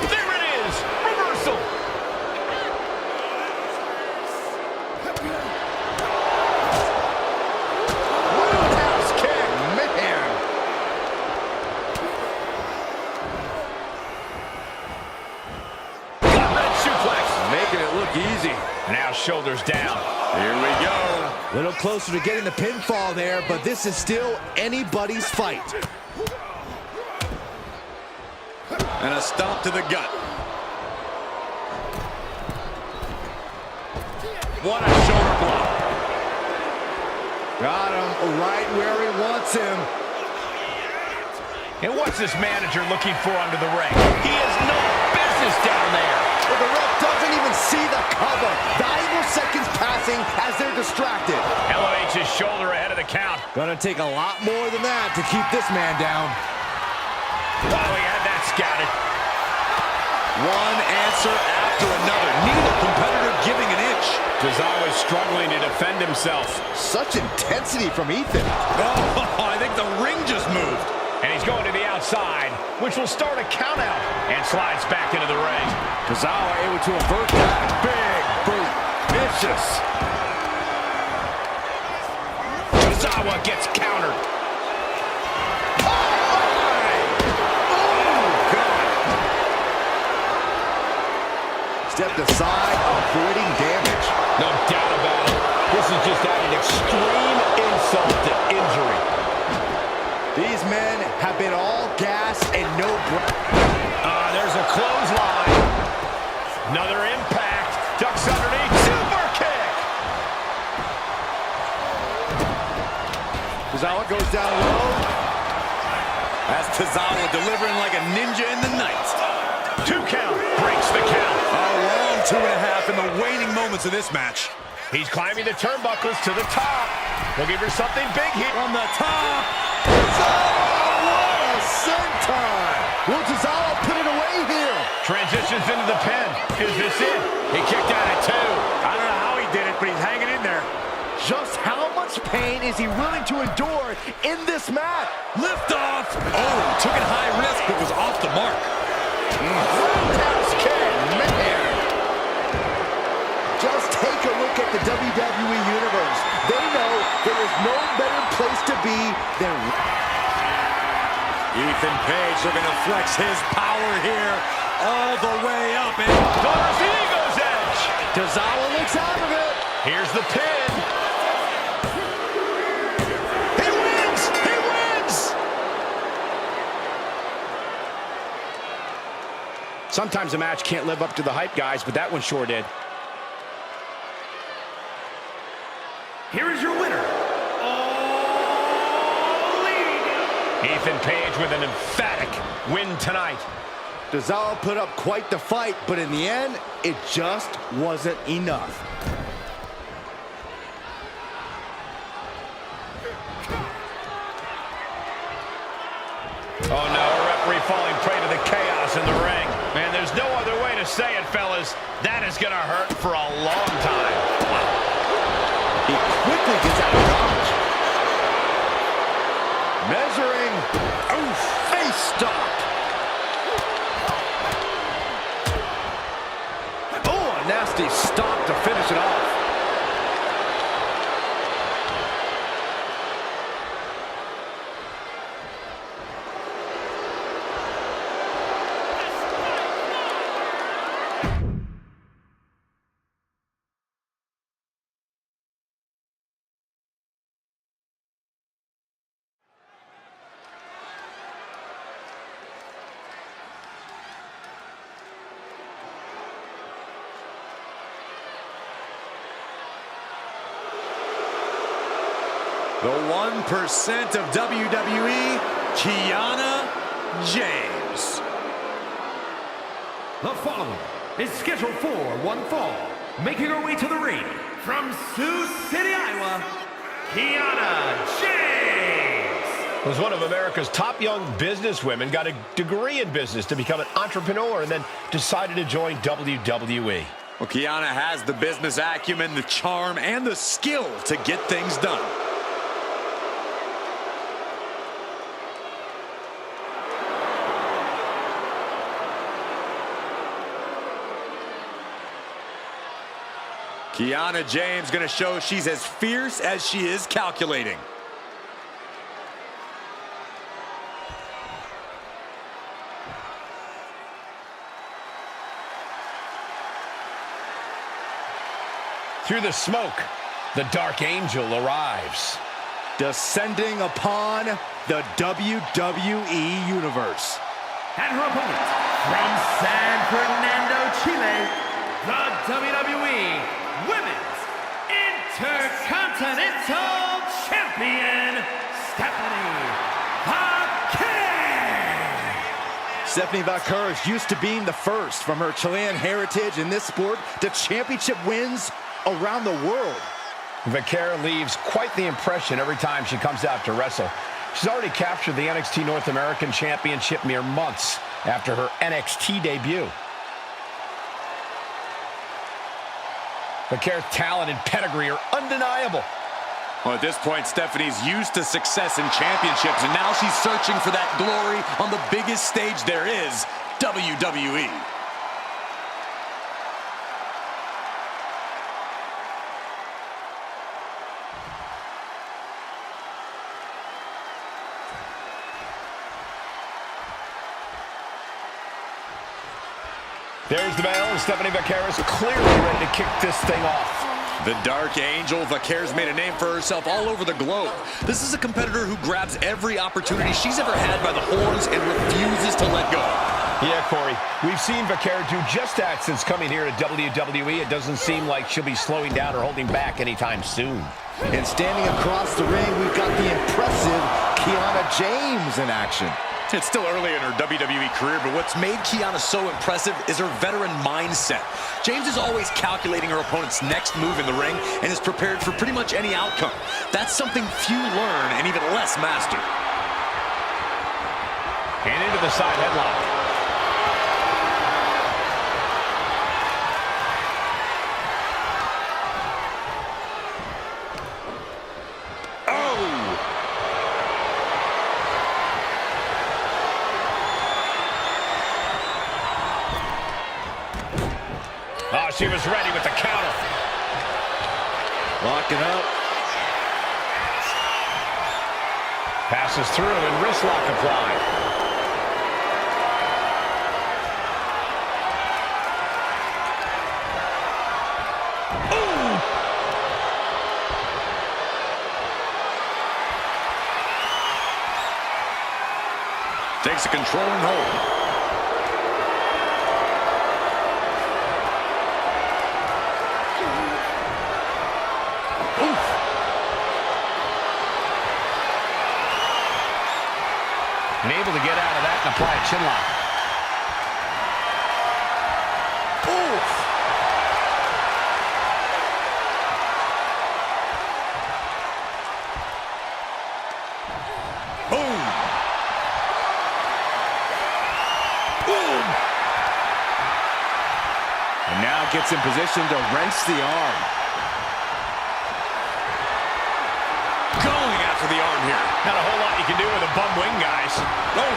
There it is. Reversal. Roundhouse kick. Man. Red suplex. Making it look easy. Now shoulders down. Here we go. A little closer to getting the pinfall there, but this is still anybody's fight. And a stomp to the gut. What a shoulder blow. Got him right where he wants him. And what's this manager looking for under the ring? He has no business down there. But the ref doesn't even see the cover. Valuable seconds passing as they're distracted. Elevates his shoulder ahead of the count. Gonna take a lot more than that to keep this man down. Oh, he had that scouted. One answer after another. Neither competitor giving an inch. Tozawa is struggling to defend himself. Such intensity from Ethan. Oh, I think the ring just moved. And he's going to the outside, which will start a count out. And slides back into the ring. Tozawa able to avert that. Big boot. Vicious. Tozawa gets countered. Stepped aside, avoiding damage. No doubt about it. This is just adding extreme insult to injury. These men have been all gas and no breath. There's a clothesline. Another impact. Ducks underneath. Super kick. Tozawa goes down low. As Tozawa delivering like a ninja in the night. 2 count. Breaks the count. A long 2.5 in the waning moments of this match. He's climbing the turnbuckles to the top. Looking for something big here. From the top. Tozawa, what a senton! Will Tozawa put it away here? Transitions into the pin. Is this it? He kicked out at 2. I don't know how he did it, but he's hanging in there. Just how much pain is he willing to endure in this match? Lift off. Oh, took it high risk, but was off the mark. Roundhouse kick, man. Just take a look at the WWE Universe. They know there is no better place to be than... Ethan Page looking to flex his power here all the way up. And Delivers the Eagle's Edge. Tozawa looks out of it. Here's the pin. He wins! He wins! Sometimes a match can't live up to the hype, guys, but that one sure did. Here is your winner, Ethan Page with an emphatic win tonight. Tozawa put up quite the fight, but in the end, it just wasn't enough. Oh no, a referee falling prey to the chaos in the ring. Man, there's no other way to say it, fellas. That is going to hurt for a long time. Wow. He quickly gets out of dodge. Measuring. Oh, face stopped. Oh, a nasty stop to finish it off. The 1% of WWE, Kiana James. The following is scheduled for one fall. Making her way to the ring from Sioux City, Iowa, Kiana James. Was one of America's top young businesswomen, got a degree in business to become an entrepreneur, and then decided to join WWE. Well, Kiana has the business acumen, the charm, and the skill to get things done. Kiana James going to show she's as fierce as she is calculating. Through the smoke, the Dark Angel arrives. Descending upon the WWE Universe. And her opponent from San Fernando, Chile, the WWE Women's Intercontinental Champion, Stephanie Vaquer. Stephanie Vaquer is used to being the first from her Chilean heritage in this sport to championship wins around the world. Vaquer leaves quite the impression every time she comes out to wrestle. She's already captured the NXT North American Championship mere months after her NXT debut. Vaquer's talent and pedigree are undeniable. Well, at this point, Stephanie's used to success in championships, and now she's searching for that glory on the biggest stage there is, WWE. There's the bell, and Stephanie Vaquer is clearly ready to kick this thing off. The Dark Angel, Vaquer's made a name for herself all over the globe. This is a competitor who grabs every opportunity she's ever had by the horns and refuses to let go. Yeah, Corey, we've seen Vaquer do just that since coming here to WWE. It doesn't seem like she'll be slowing down or holding back anytime soon. And standing across the ring, we've got the impressive Kiana James in action. It's still early in her WWE career, but what's made Kiana so impressive is her veteran mindset. James is always calculating her opponent's next move in the ring and is prepared for pretty much any outcome. That's something few learn and even less master. And into the side headlock. Oh, she was ready with the counter. Locking up. Passes through and wrist lock applied. Ooh. Takes a controlling hold. And able to get out of that and apply a chin lock. Oof. Boom. gets in position to wrench the arm. Going after the arm here. Not a whole lot you can do with a bum wing, guys. Oh.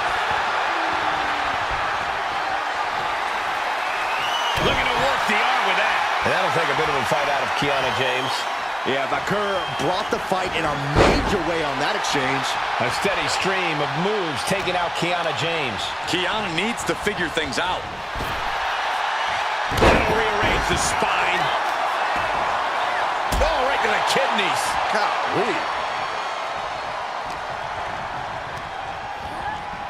Looking to work the arm with that. And that'll take a bit of a fight out of Kiana James. Yeah, Bakur brought the fight in a major way on that exchange. A steady stream of moves taking out Kiana James. Kiana needs to figure things out. That'll rearrange the spine. Oh, right to the kidneys. Golly.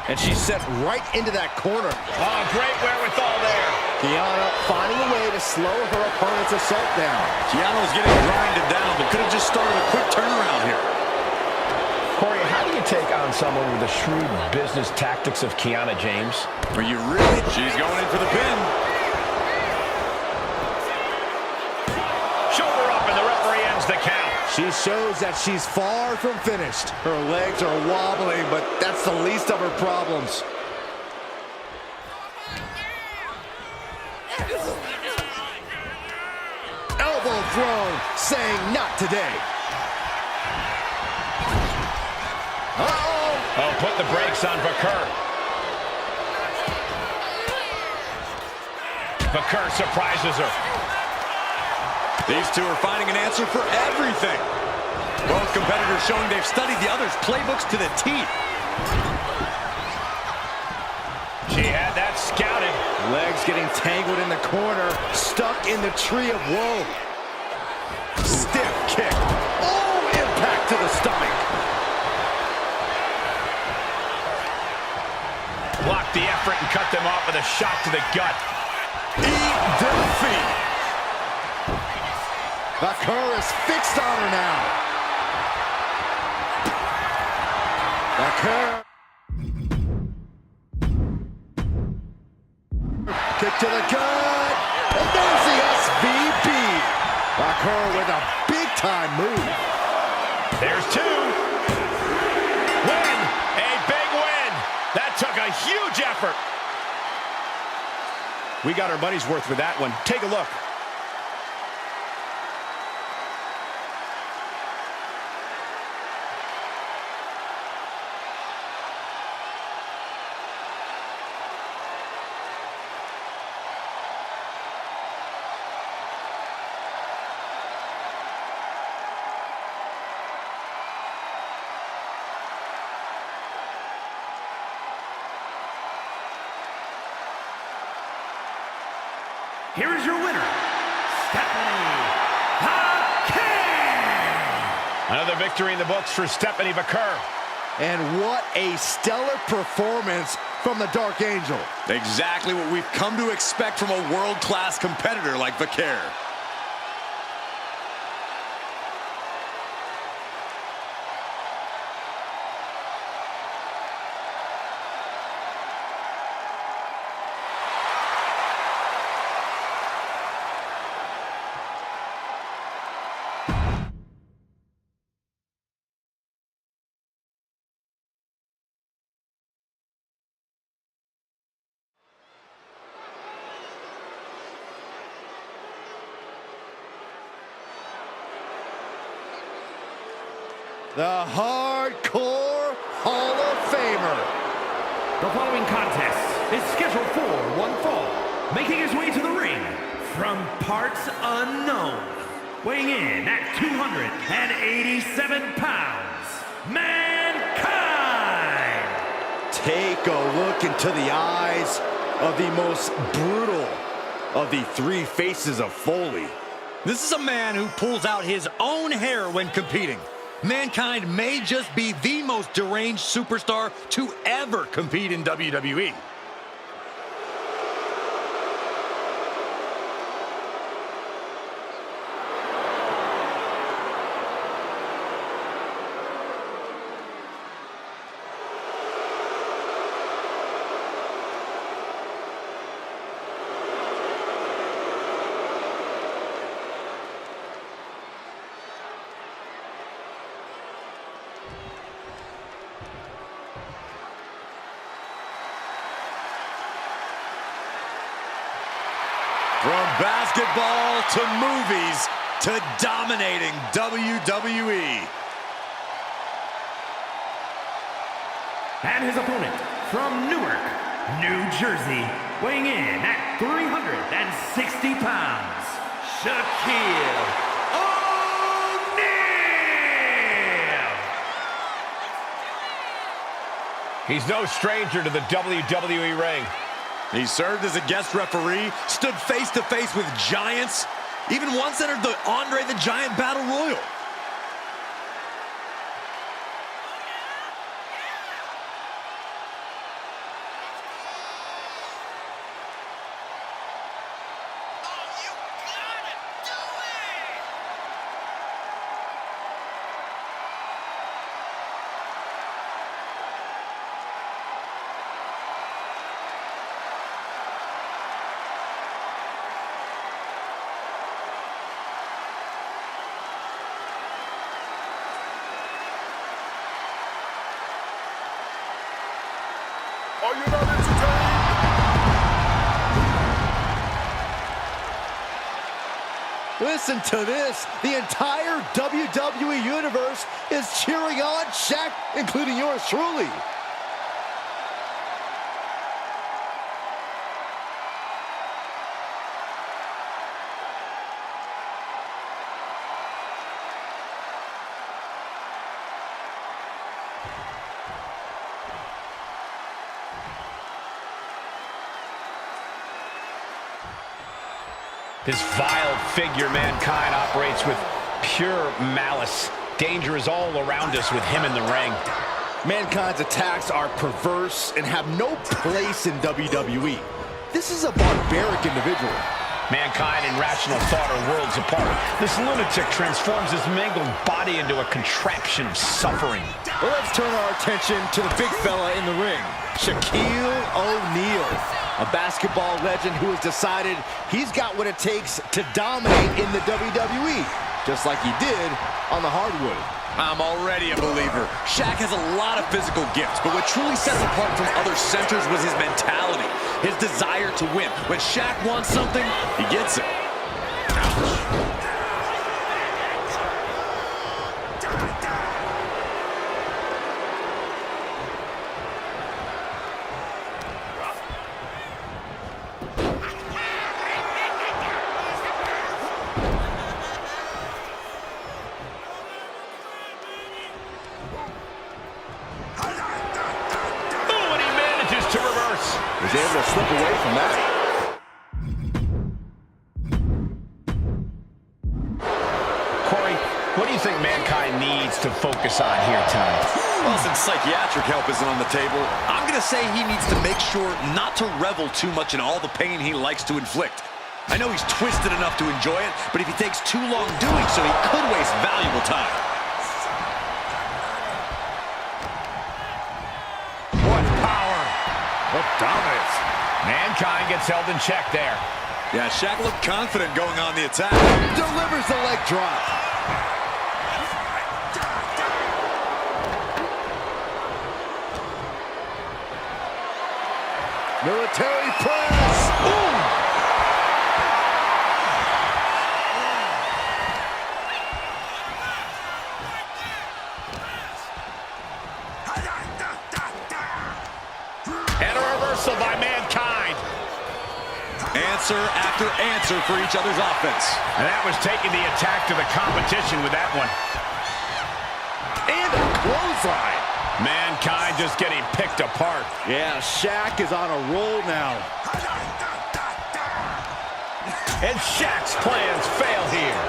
And she's set right into that corner. Oh, great wherewithal there. Kiana finding a way to slow her opponent's assault down. Kiana was getting grinded down, but could have just started a quick turnaround here. Corey, how do you take on someone with the shrewd business tactics of Kiana James? Are you really? She's going in for the pin. Shoulder up, and the referee ends the count. She shows that she's far from finished. Her legs are wobbling, but that's the least of her problems. Elbow thrown, saying not today. Uh-oh. Oh, put the brakes on Bakur. Bakur surprises her. These two are finding an answer for everything. Both competitors showing they've studied the other's playbooks to the teeth. She had that scouted. Legs getting tangled in the corner, stuck in the tree of woe. Stiff kick. Oh, impact to the stomach. Blocked the effort and cut them off with a shot to the gut. Eat defeat. Bakur is fixed on her now. Bakur. Kick to the gut. And there's the SVB. Bakur with a big-time move. There's two. Win. A big win. That took a huge effort. We got our money's worth with that one. Take a look. Here is your winner, Stephanie Bakur. Another victory in the books for Stephanie Bakur. And what a stellar performance from the Dark Angel. Exactly what we've come to expect from a world-class competitor like Bakur. The Hardcore Hall of Famer. The following contest is scheduled for one fall, making his way to the ring from parts unknown, weighing in at 287 pounds, Mankind! Take a look into the eyes of the most brutal of the three faces of Foley. This is a man who pulls out his own hair when competing. Mankind may just be the most deranged superstar to ever compete in WWE. From basketball to movies to dominating WWE. And his opponent from Newark, New Jersey, weighing in at 360 pounds, Shaquille O'Neal. He's no stranger to the WWE ring. He served as a guest referee, stood face-to-face with giants, even once entered the Andre the Giant Battle Royal. Are you not entertained? Listen to this. The entire WWE Universe is cheering on Shaq, including yours truly. This vile figure, Mankind, operates with pure malice. Danger is all around us with him in the ring. Mankind's attacks are perverse and have no place in WWE. This is a barbaric individual. Mankind and rational thought are worlds apart. This lunatic transforms his mangled body into a contraption of suffering. Well, let's turn our attention to the big fella in the ring, Shaquille O'Neal, a basketball legend who has decided he's got what it takes to dominate in the WWE, just like he did on the hardwood. I'm already a believer. Shaq has a lot of physical gifts, but what truly sets him apart from other centers was his mentality, his desire to win. When Shaq wants something, he gets it. Was able to slip away from that. Corey, what do you think Mankind needs to focus on here tonight? Well, since psychiatric help isn't on the table, I'm going to say he needs to make sure not to revel too much in all the pain he likes to inflict. I know he's twisted enough to enjoy it, but if he takes too long doing so, he could waste valuable time. What dominance. Mankind gets held in check there. Yeah, Shaq looked confident going on the attack. Delivers the leg drop. Military press. Ooh. By Mankind. Answer after answer for each other's offense. And that was taking the attack to the competition with that one. And a clothesline. Mankind just getting picked apart. Yeah, Shaq is on a roll now. And Shaq's plans fail here.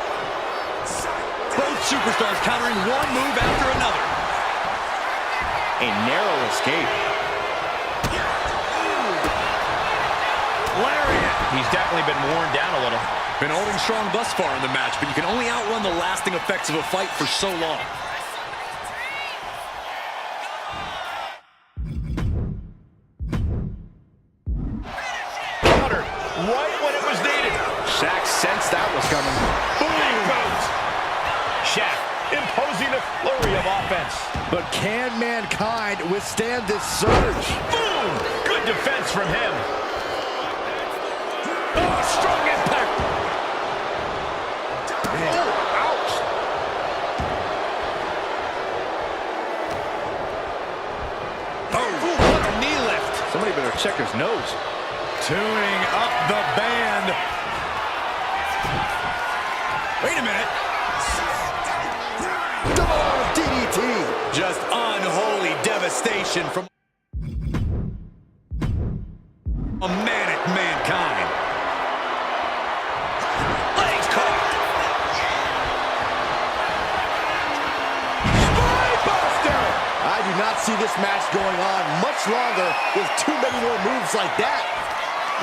Both superstars countering one move after another. A narrow escape. Lariat. He's definitely been worn down a little. Been holding strong thus far in the match, but you can only outrun the lasting effects of a fight for so long. Countered right when it was needed. Shaq sensed that was coming. Boom! Shaq imposing a flurry of offense. But can Mankind withstand this surge? Boom! Good defense from him. Oh, strong impact. Checker's nose. Tuning up the band. Wait a minute. Double DDT. Just unholy devastation from a manic Mankind. Legs caught. Spinebuster. I do not see this match going on much longer with too many more moves like that.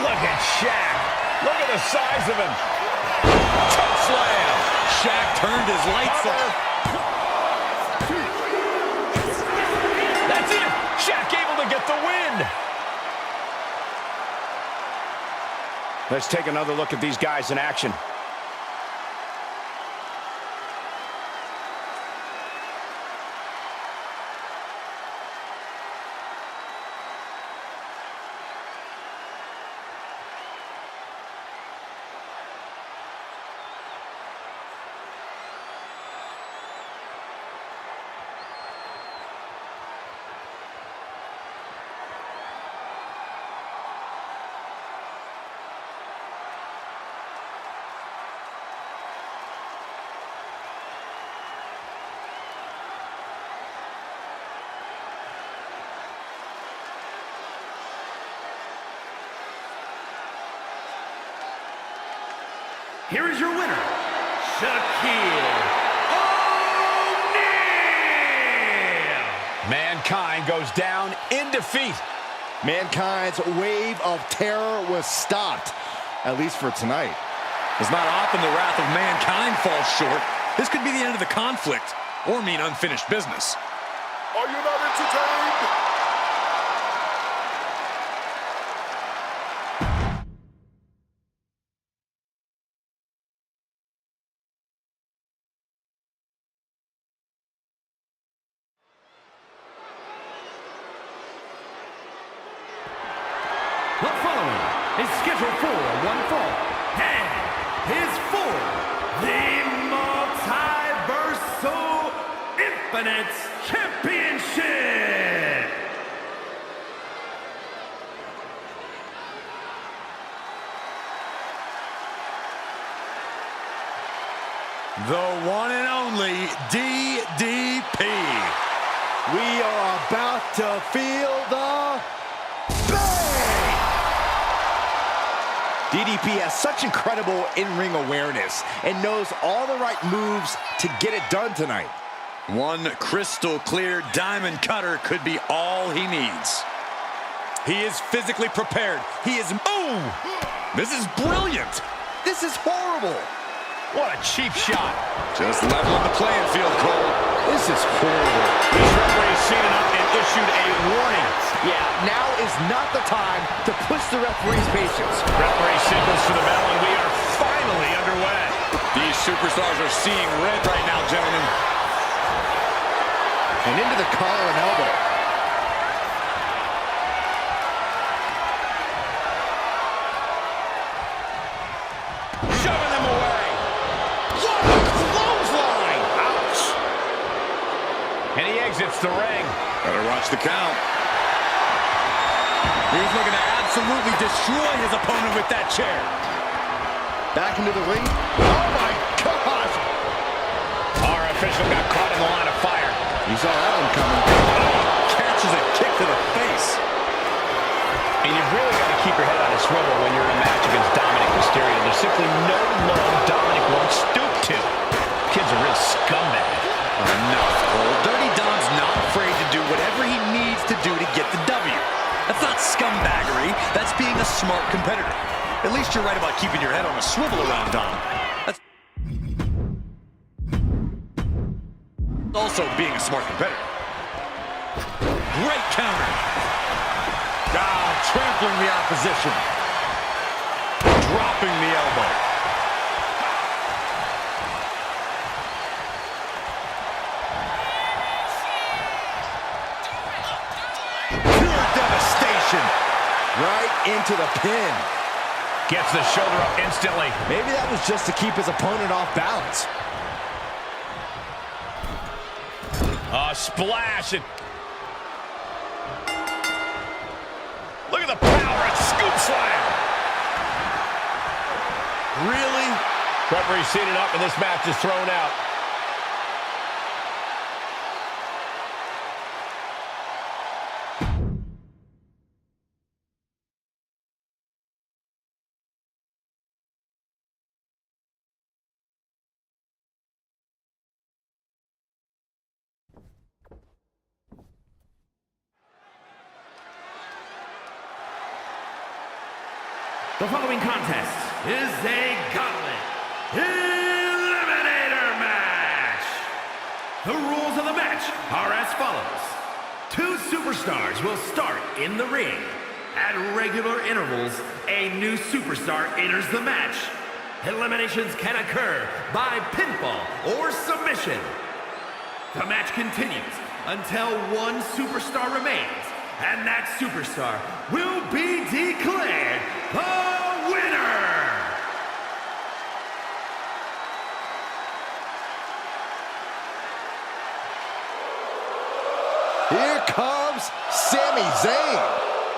Look at Shaq. Look at the size of him. Choke slam. Shaq turned his lights off. That's it. Shaq able to get the win. Let's take another look at these guys in action. Here is your winner, Shaquille O'Neal. Mankind goes down in defeat. Mankind's wave of terror was stopped, at least for tonight. It's not often the wrath of Mankind falls short. This could be the end of the conflict, or mean unfinished business. Are you not entertained? The following is scheduled for one fall, and is for the Multiversal Infinite Championship. The one and only DDP. We are about to feel the bang! DDP has such incredible in-ring awareness and knows all the right moves to get it done tonight. One crystal clear diamond cutter could be all he needs. He is physically prepared. He is... Oh! This is brilliant. This is horrible. What a cheap shot. Just leveling the playing field, Cole. This is horrible. This referee's seen enough and issued a warning. Yeah, now is not the time to push the referee's patience. Referee signals for the bell, and we are finally underway. These superstars are seeing red right now, gentlemen. And into the collar and elbow. Shoving them away. What a clothesline. Ouch. And he exits the ring. Better watch the count. He's looking to absolutely destroy his opponent with that chair. Back into the ring. Oh my gosh! Our official got caught in the line of fire. You saw that one coming. Catches a kick to the face. And you've really got to keep your head on a swivel when you're in a match against Dominic Mysterio. There's simply no love Dominic won't stoop to. Kid's a real scumbag. Enough, Cole. Dirty Dom's not afraid to do whatever he needs to do to get the W. That's not scumbaggery. That's being a smart competitor. At least you're right about keeping your head on a swivel around Dom. That's also being a smart competitor. Great counter. Trampling the opposition. Dropping the elbow. Pure devastation. Right into the pin. Gets the shoulder up instantly. Maybe that was just to keep his opponent off balance. Splash. Look at the Referee seated up, and this match is thrown out. The following contest is a gauntlet eliminator match. The rules of the match are as follows. 2 superstars will start in the ring. At regular intervals, a new superstar enters the match. Eliminations can occur by pinfall or submission. The match continues until one superstar remains, and that superstar will be declared the winner! Here comes Sami Zayn.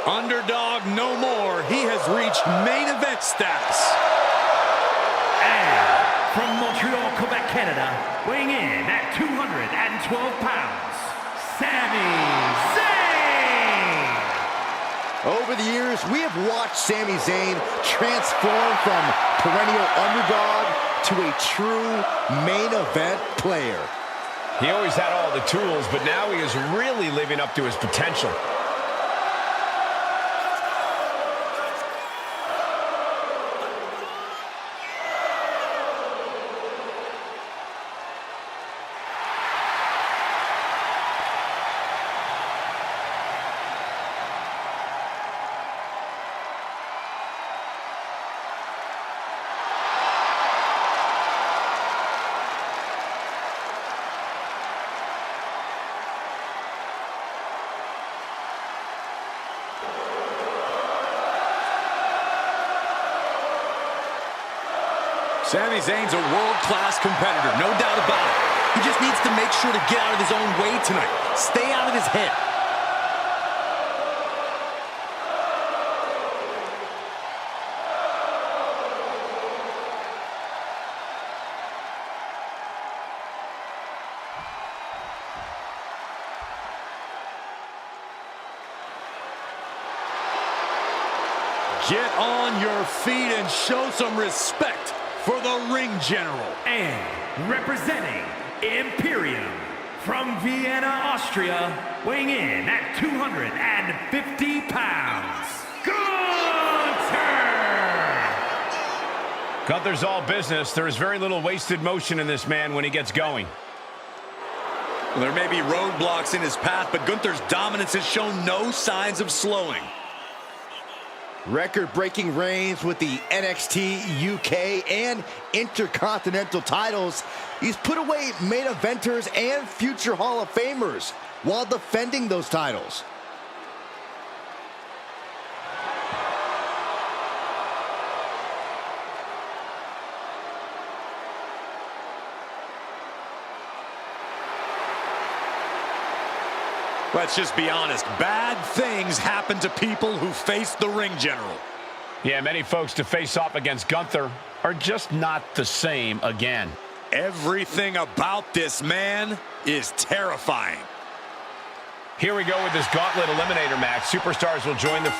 Underdog no more. He has reached main event status. And from Montreal, Quebec, Canada, weighing in at 212 pounds, Sami Zayn! Over the years, we have watched Sami Zayn transform from perennial underdog to a true main event player. He always had all the tools, but now he is really living up to his potential. Sami Zayn's a world-class competitor, no doubt about it. He just needs to make sure to get out of his own way tonight. Stay out of his head. Get on your feet and show some respect for the ring general. And representing Imperium from Vienna, Austria, weighing in at 250 pounds, Gunther! Gunther's all business. There is very little wasted motion in this man when he gets going. Well, there may be roadblocks in his path, but Gunther's dominance has shown no signs of slowing. Record-breaking reigns with the NXT, UK, and Intercontinental titles. He's put away main eventers and future Hall of Famers while defending those titles. Let's just be honest. Bad things happen to people who face the ring general. Yeah, many folks to face off against Gunther are just not the same again. Everything about this man is terrifying. Here we go with this gauntlet eliminator match. Superstars will join the...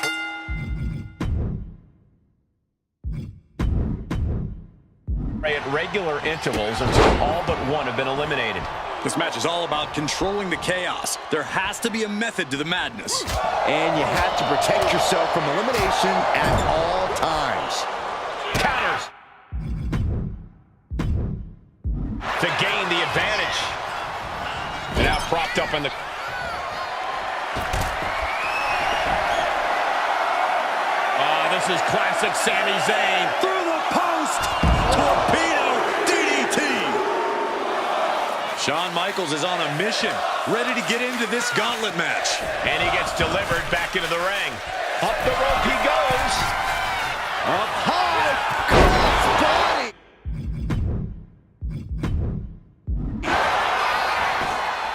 at regular intervals until all but one have been eliminated. This match is all about controlling the chaos. There has to be a method to the madness. And you have to protect yourself from elimination at all times. Counters. To gain the advantage. Now propped up in the... This is classic Sami Zayn. Through the post. Torpedo DDT. Shawn Michaels is on a mission, ready to get into this gauntlet match. And he gets delivered back into the ring. Up the rope he goes. Up high. Cross body.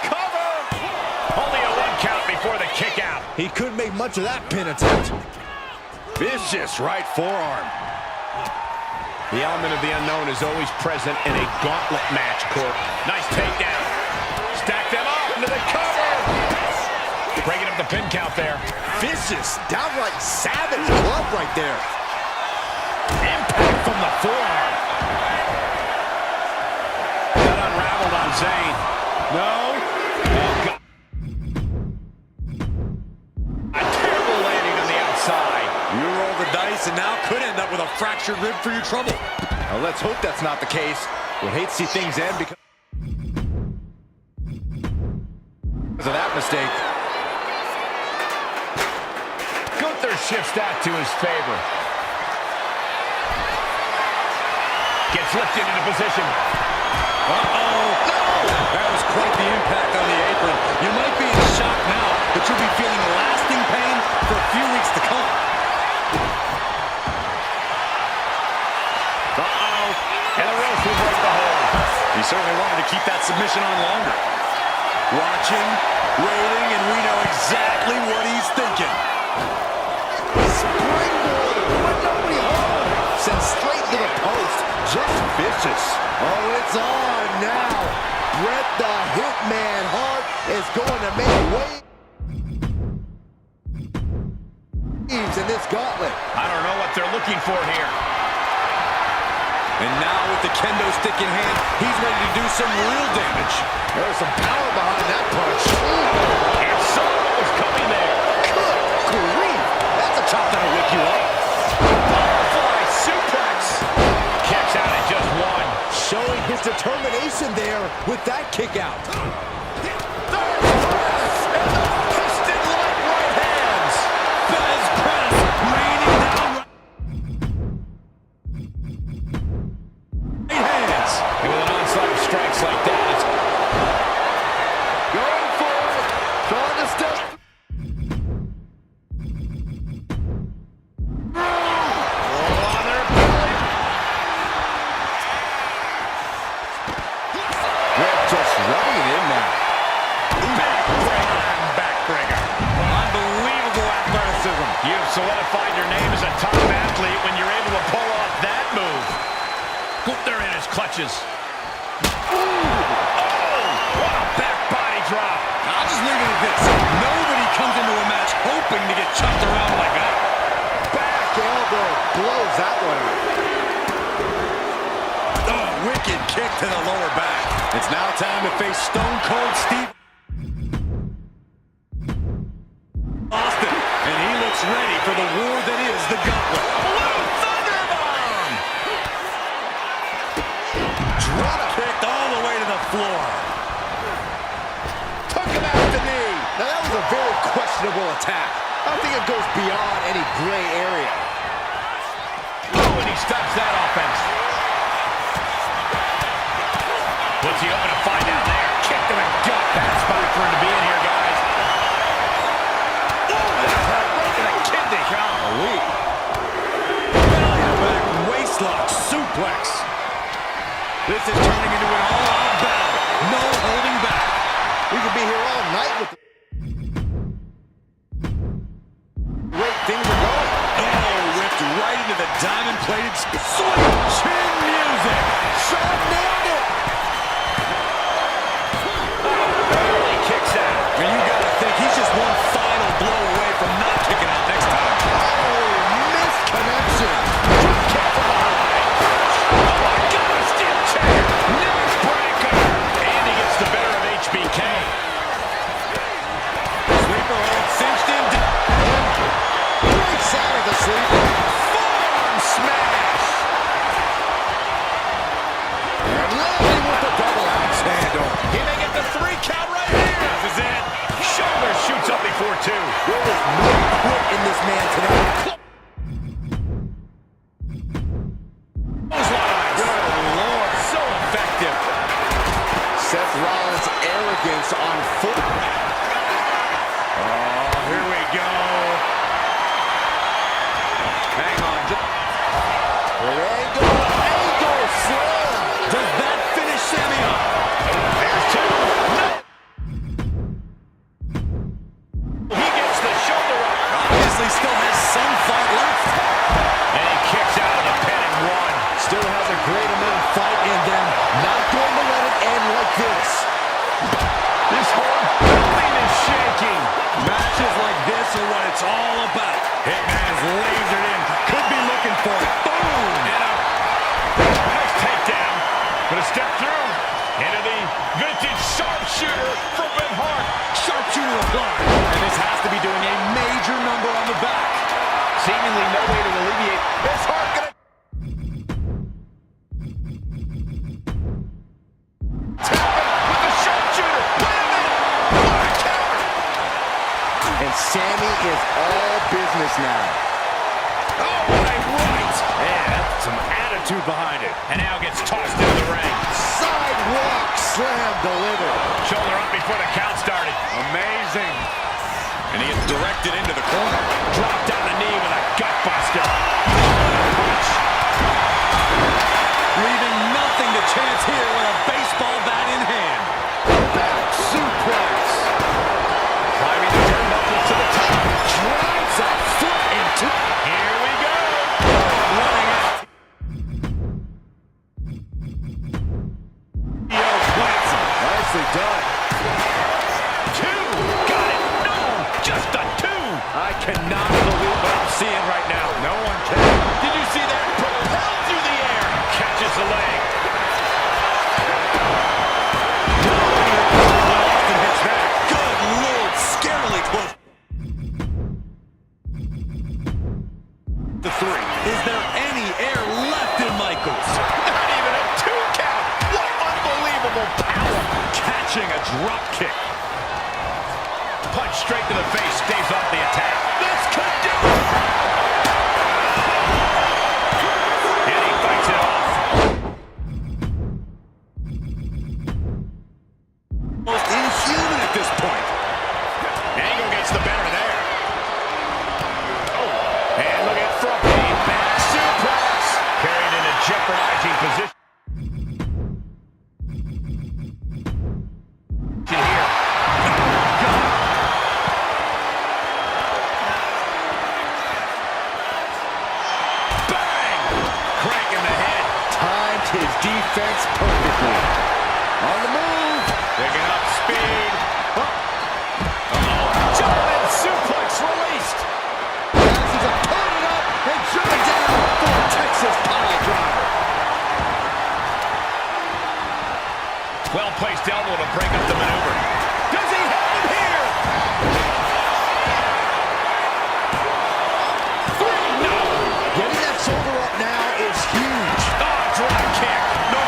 Cover. Only a 1 count before the kick out. He couldn't make much of that pin attempt. Vicious right forearm. The element of the unknown is always present in a gauntlet match, Court. Nice takedown. Stack them up into the cover. Breaking up the pin count there. Vicious, downright savage club right there. Impact from the forearm. Got unraveled on Zayn. No. Oh, God. A terrible landing on the outside. You roll the dice and now could end up with a fractured rib for your trouble. Well, let's hope that's not the case. Would hate to see things end because of that mistake. Gunther shifts that to his favor. Gets lifted into position. Uh-oh. No! That was quite the impact on the apron. You might be in shock now, but you'll be feeling lasting pain for a few weeks to come. Uh-oh. And the ropes will break the hold. He certainly wanted to keep that submission on longer. Watching, waiting, and we know exactly what he's thinking. Springboard with nobody home. Sent straight to the post. Just vicious. Oh, it's on now. Bret the Hitman Hart is going to make waves in this gauntlet. I don't know what they're looking for here. And now with the kendo stick in hand, he's ready to do some real damage. There's some power behind that punch. And saw what was coming there. Good grief. That's a chop that'll wake you up. Butterfly suplex. Kicks out at just one. Showing his determination there with that kick out. Piston-like right hands. Bez press, raining down right hands. And with an onslaught of strikes like that, it's Going for it. Trying to step. Just running it in now. backbreaker. Unbelievable athleticism. You've solidified your name as a top athlete when you're able to pull off that move. They're in his clutches. Oh, what a back body drop. I'll just leave it at this. Nobody comes into a match hoping to get chucked around like that. Back elbow blows that one out. Oh, wicked kick to the lower back. It's now time to face Stone Cold Steve Austin. And he looks ready for the war that is the gauntlet. Blue Thunderbomb. Drop kicked all the way to the floor. Took him out the knee. Now that was a very questionable attack. I think it goes beyond any gray area. Oh, and he stops that offense. What's he hoping to find out there? Kick to the gut. Bad spot for him to be in here, guys. Oh, that hurt right to the kidney. Golly. Back waistlock suplex. This is turning into an all-out battle. No holding back. We could be here all night with the way things are going. Oh, whipped right into the diamond-plated sweet chin music. Shawn nailed it. Barely kicks out. And you gotta think he's just one final blow away from not kicking out next time. Oh, missed connection. Drop kick from behind. Oh, my God, a steel chair. Neck breaker. And he gets the better of HBK. Sleeper hold cinched in. Breaks out of the sleeper. Forearm smash. Sharpshooter applied. And this has to be doing a major number on the back. Seemingly no way to alleviate this heart. And Sammy is all business now. Oh, my right! Yeah, that's some attitude behind it. And now gets tossed into the ring. Sidewalk slam delivered. Shoulder up before the count started. Amazing. And he gets directed into the corner. Dropped down the knee with a gutbuster. Punch. Leaving nothing to chance here with a baseball bat in hand. Back suplex. Climbing the turnbuckles to the top. Drives a foot into. Here we go. Running out. Plants him. Nicely done. Two. Got it. No. Just a two. I cannot believe what I'm seeing right now. No one can. Did you see that? Propelled through the air. Catches the leg. Austin hits that. Good Lord, scarily close. The three. Is there any air left in Michaels? Not even a two count. What unbelievable power. Catching a drop kick. Punch straight to the face. Stays off the attack. This could do it. And he fights it off. Almost inhuman at this point. Angle gets the better there. Oh, and look at front knee. Back suplex. Carried in a jeopardizing position. Here. Bang! Crank in the head. Timed his defense perfectly. On the move. Picking up speed. German suplex released. Passes his opponent up and driven down for a Texas pile driver. Well-placed elbow to break up the maneuver. Does he have it here? Three, no. Getting that shoulder up now is huge. Oh, drop kick. No.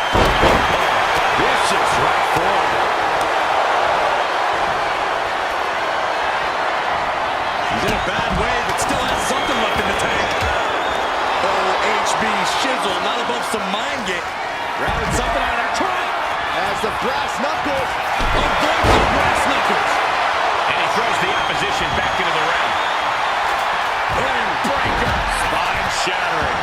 Vicious right forward. He's in a bad way, but still has something left in the tank. Oh, HB shizzle, not above some mind game. Grabbing something out of that trunk. As the brass knuckles. Avoids the brass knuckles. And he throws the opposition back into the ring. And breaker. Spine shattering.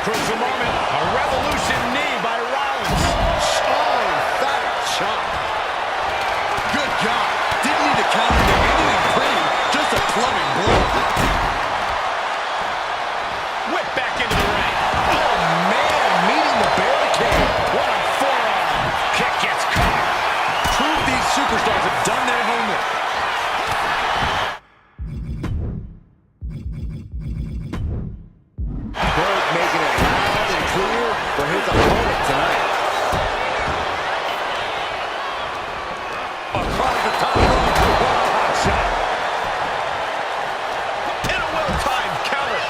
Crucial moment. A revolution knee by Rollins. Oh, that chop. Good God. Didn't need to counter to anything pretty. Just a plumbing blow. Whip back into the ring. Oh, man, meeting the barricade. What a forearm. Kick gets caught. Prove these superstars have done their homework. Burt making it loud and clear for his opponent tonight. Across the top rope. Hot shot. And a well-timed counter.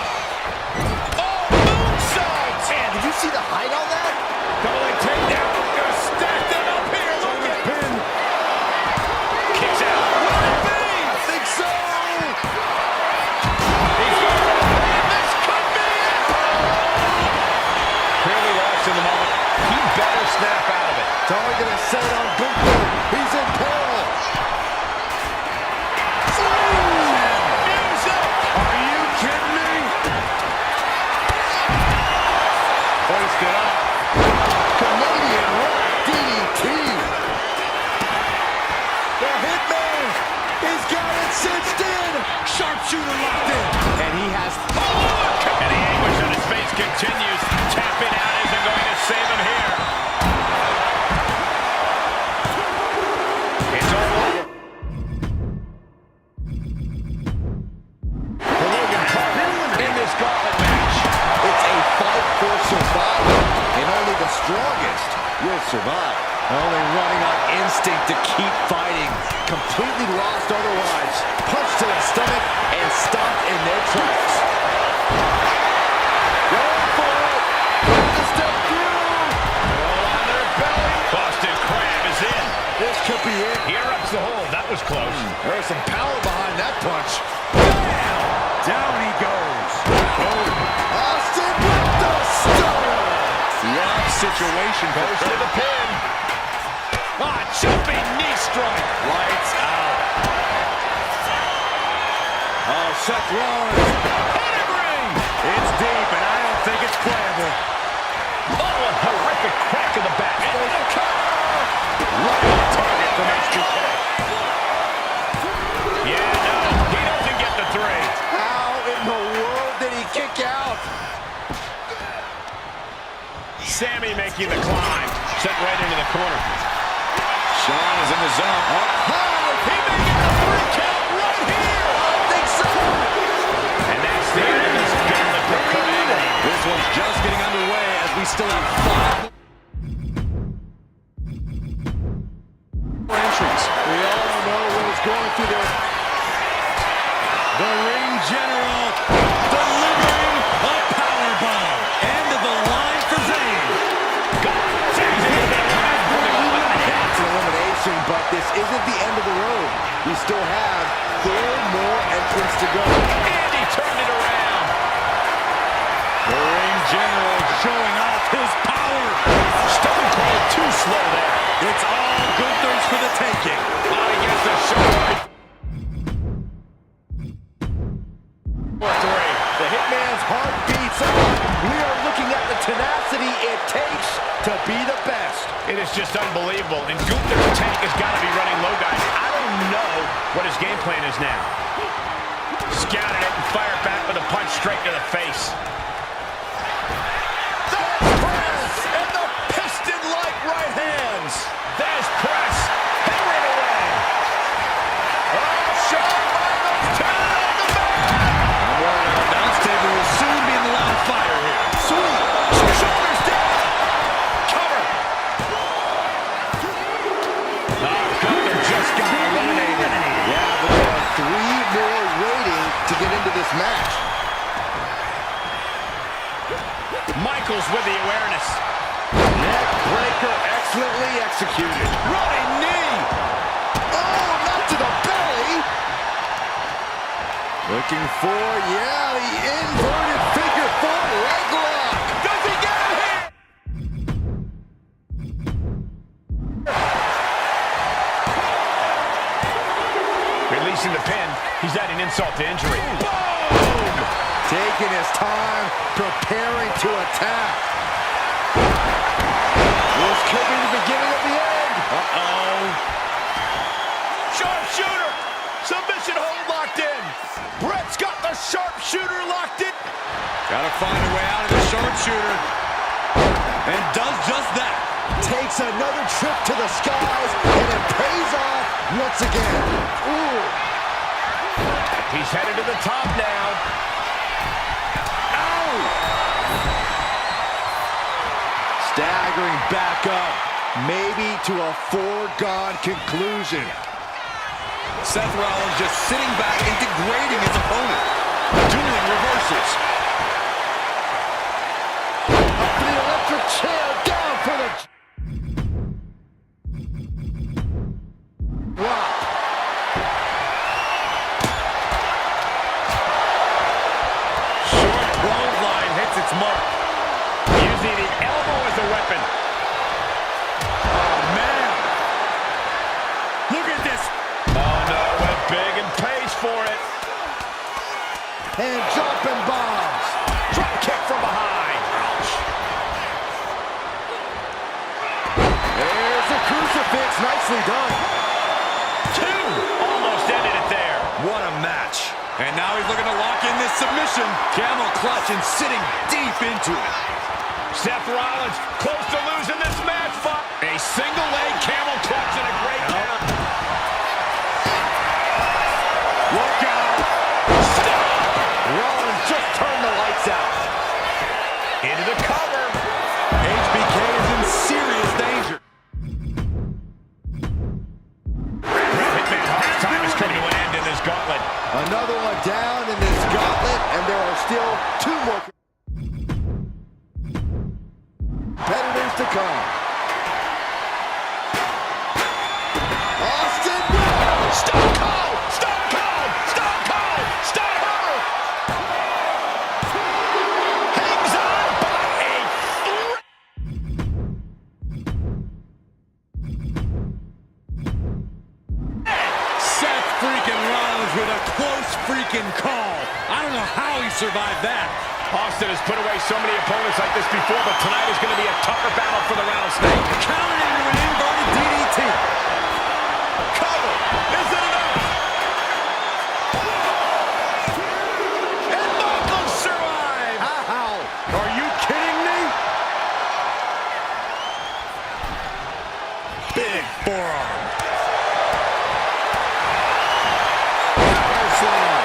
Oh, moonsault. Man, did you see the height on that? Double leg takedown. Gonna stack them up here. Look at pin. Kicks out. Will it be? I think so. He's going for the pin. This could be it. Clearly lost in the moment. He better snap out of it. Target is set on Gunther. He's in peril. Music. Are you kidding me? Hoisted up. Canadian rock DDT. The Hitman. He's got it cinched in. Sharpshooter locked in. And he has... And the anguish on his face continues. Tapping out isn't going to save him here. It's all over. For Logan Paul in this gauntlet match. It's a fight for survival. And only the strong survive. Only running on instinct to keep fighting. Completely lost otherwise. Punch to the stomach and stopped in their tracks. Going for it. Trying to step through. Roll on their belly. Boston Crab is in. This could be it. He erupts the hold. That was close. There's some power behind that punch. Down he goes. Austin with the stunner. Rough situation. Goes to the pin. Ah, jumping knee strike. Lights out. Oh, Seth Rollins. Hammering. It's deep, and I don't think it's playable. Oh, a horrific crack of the back. And the cover. Right on target from HBK. Yeah, no, he doesn't get the three. How in the world did he kick out? Sammy making the climb. Sent right into the corner. Shawn is in the zone. He may get the three count right here. I think so. And that's the end of this gauntlet for Kurt Angle. This one's just getting underway as we still have 5 entries. We all know what is going through there. The ring general delivering a powerbomb. End of the line for Zayn. It's an elimination, but this isn't the end of the road. We still have 4 more entrants to go. And he turned it around. The ring general showing off his power. Stone Cold too slow there. It's all Gunther's for the taking. He gets the show. The Hitman's heart beats on. We are looking at the tenacity it takes to be the best. It is just unbelievable. And Gunther's tank has got to be running low, guys. I don't know what his game plan is now. Scouted it and fired back with a punch straight to the face. There's press and the piston-like right hands. There's press. Hammering away. Oh, shot by those two on the back. The bounce table will soon be in the line of fire here. Sweet. Shoulders down. Cover. Gunther just got eliminated. Yeah, but there are 3 more waiting to get into this match. Michaels with the awareness. Neck breaker excellently executed. Running knee. Oh, not to the belly. Looking for, yeah, the inverted figure 4 leg lock. Does he get it here? Releasing the pin. He's adding insult to injury. Boom! Taking his time, preparing to attack. This could be the beginning of the end. Uh-oh. Sharpshooter. Submission hold locked in. Brett's got the sharpshooter locked in. Gotta find a way out of the sharpshooter. And does just that. Takes another trip to the skies, and it pays off once again. Ooh. He's headed to the top now. Ow! Staggering back up, maybe to a foregone conclusion. Seth Rollins just sitting back and degrading his opponent. Dueling reverses. Up to the electric chair, down for the drop. Short clothesline hits its mark. Using the elbow as a weapon. Oh, man. Look at this. Oh, no. Went big and pays for it. And jumping bombs. Drop kick from behind. Ouch. There's the crucifix, nicely done. 2. Almost ended it there. What a match. And now he's looking to lock in this submission. Camel clutch and sitting deep into it. Seth Rollins close to losing this match. A single leg camel clutch and a great count. Look out. Stop. Rollins just turned the lights out. Into the cover. HBK is in serious danger. still 2 more competitors to come. Austin, Stone Cold! Stone Cold! Stone Cold! Stunner! Hangs on by a thread! Seth freaking Rollins with a close freaking call. I don't know how he survived that. Austin has put away so many opponents like this before, but tonight is going to be a tougher battle for the rattlesnake. Countered into an inverted DDT. Cover! Is it enough? And Michaels survive! How? Are you kidding me? Big forearm. slam.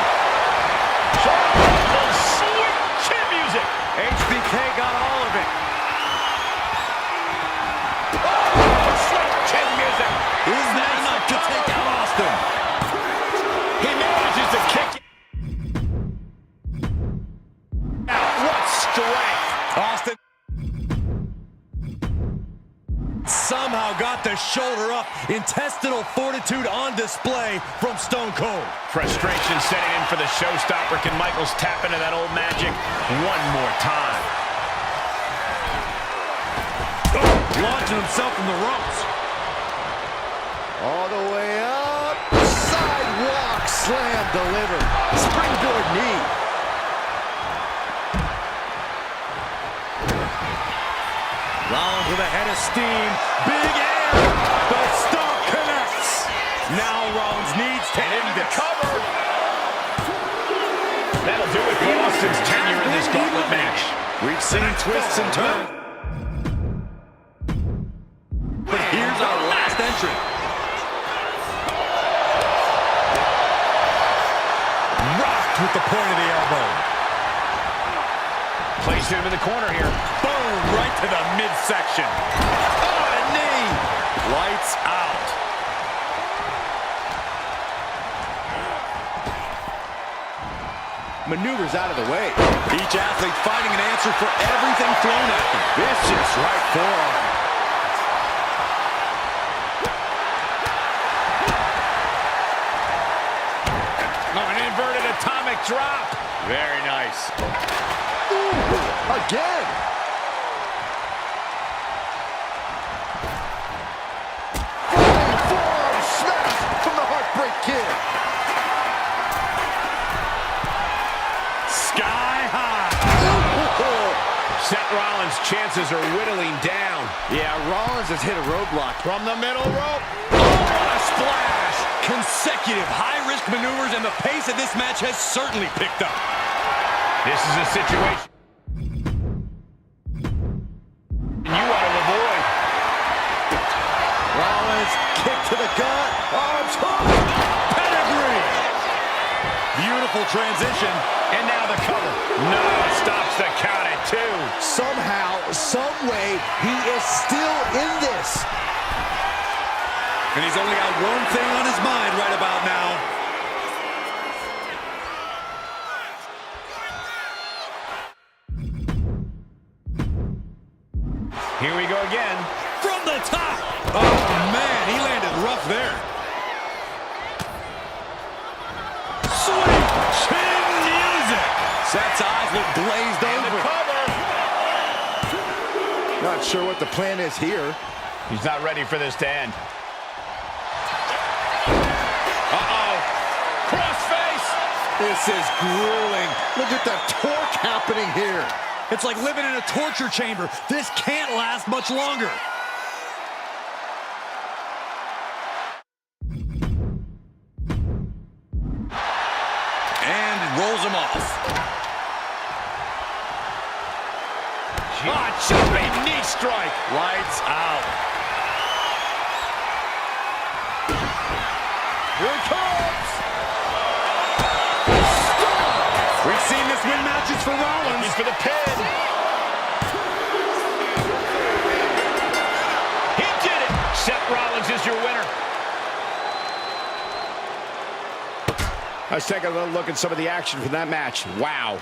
Shawn Michaels, sweet chin music. HBK got all of it. Oh, sweet chin music. Is that enough to take out Austin? He manages to kick it. What strength. Austin somehow got the shoulder up. Intestinal fortitude on display from Stone Cold. Frustration setting in for the showstopper. Can Michaels tap into that old magic one more time? Launching himself from the ropes. All the way up. Sidewalk slam delivered. Springboard knee. Rollins with a head of steam. Big air. The stomp connects. Now Rollins needs to end this. Cover. That'll do it for Austin's tenure in this gauntlet match. We've seen twists and turns. But here's our last entrant. Rocked with the point of the elbow. Placing him in the corner here. Boom, right to the midsection. Oh, a knee. Lights out. Maneuvers out of the way. Each athlete finding an answer for everything thrown at them. Vicious right forearm. Oh, an inverted atomic drop. Very nice. Ooh, again. Flying forearm smash from the Heartbreak Kid. Sky high. Seth Rollins' chances are whittling down. Yeah, Rollins has hit a roadblock. From the middle rope. Oh, what a splash. Consecutive high-risk maneuvers, and the pace of this match has certainly picked up. This is a situation you want to avoid. Rollins kick to the gut. Arms hook. Pedigree. Beautiful transition. And now the cover. No, stops the count at 2. Somehow, some way, he is still in this. And he's only got one thing on his mind right about now. Here we go again. From the top. Oh, man, he landed rough there. Sweet chin music. Seth's eyes look glazed And over. the cover. Not sure what the plan is here. He's not ready for this to end. Crossface. This is grueling. Look at the torque happening here. It's like living in a torture chamber. This can't last much longer. And rolls him off. Jumping knee strike. Lights out. Here it comes. We've seen this win matches for Rollins. He's for the pin. He did it. Seth Rollins is your winner. Let's take a little look at some of the action from that match. Wow.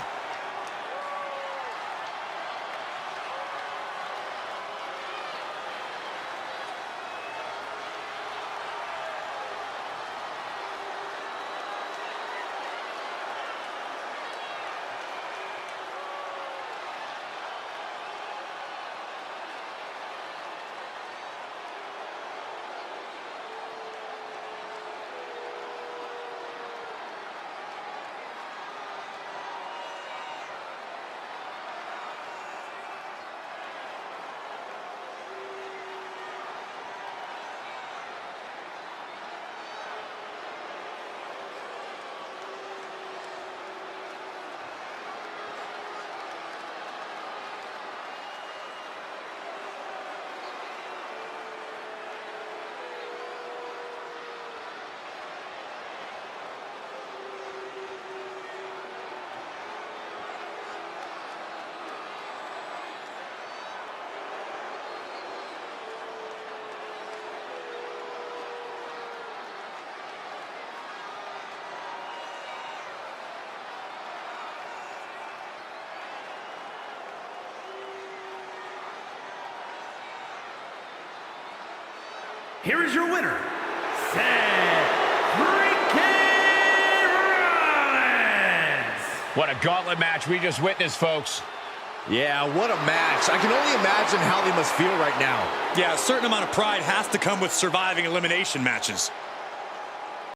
here is your winner, Seth freaking Rollins. What a gauntlet match we just witnessed, folks. Yeah, what a match. I can only imagine how they must feel right now. Yeah, a certain amount of pride has to come with surviving elimination matches.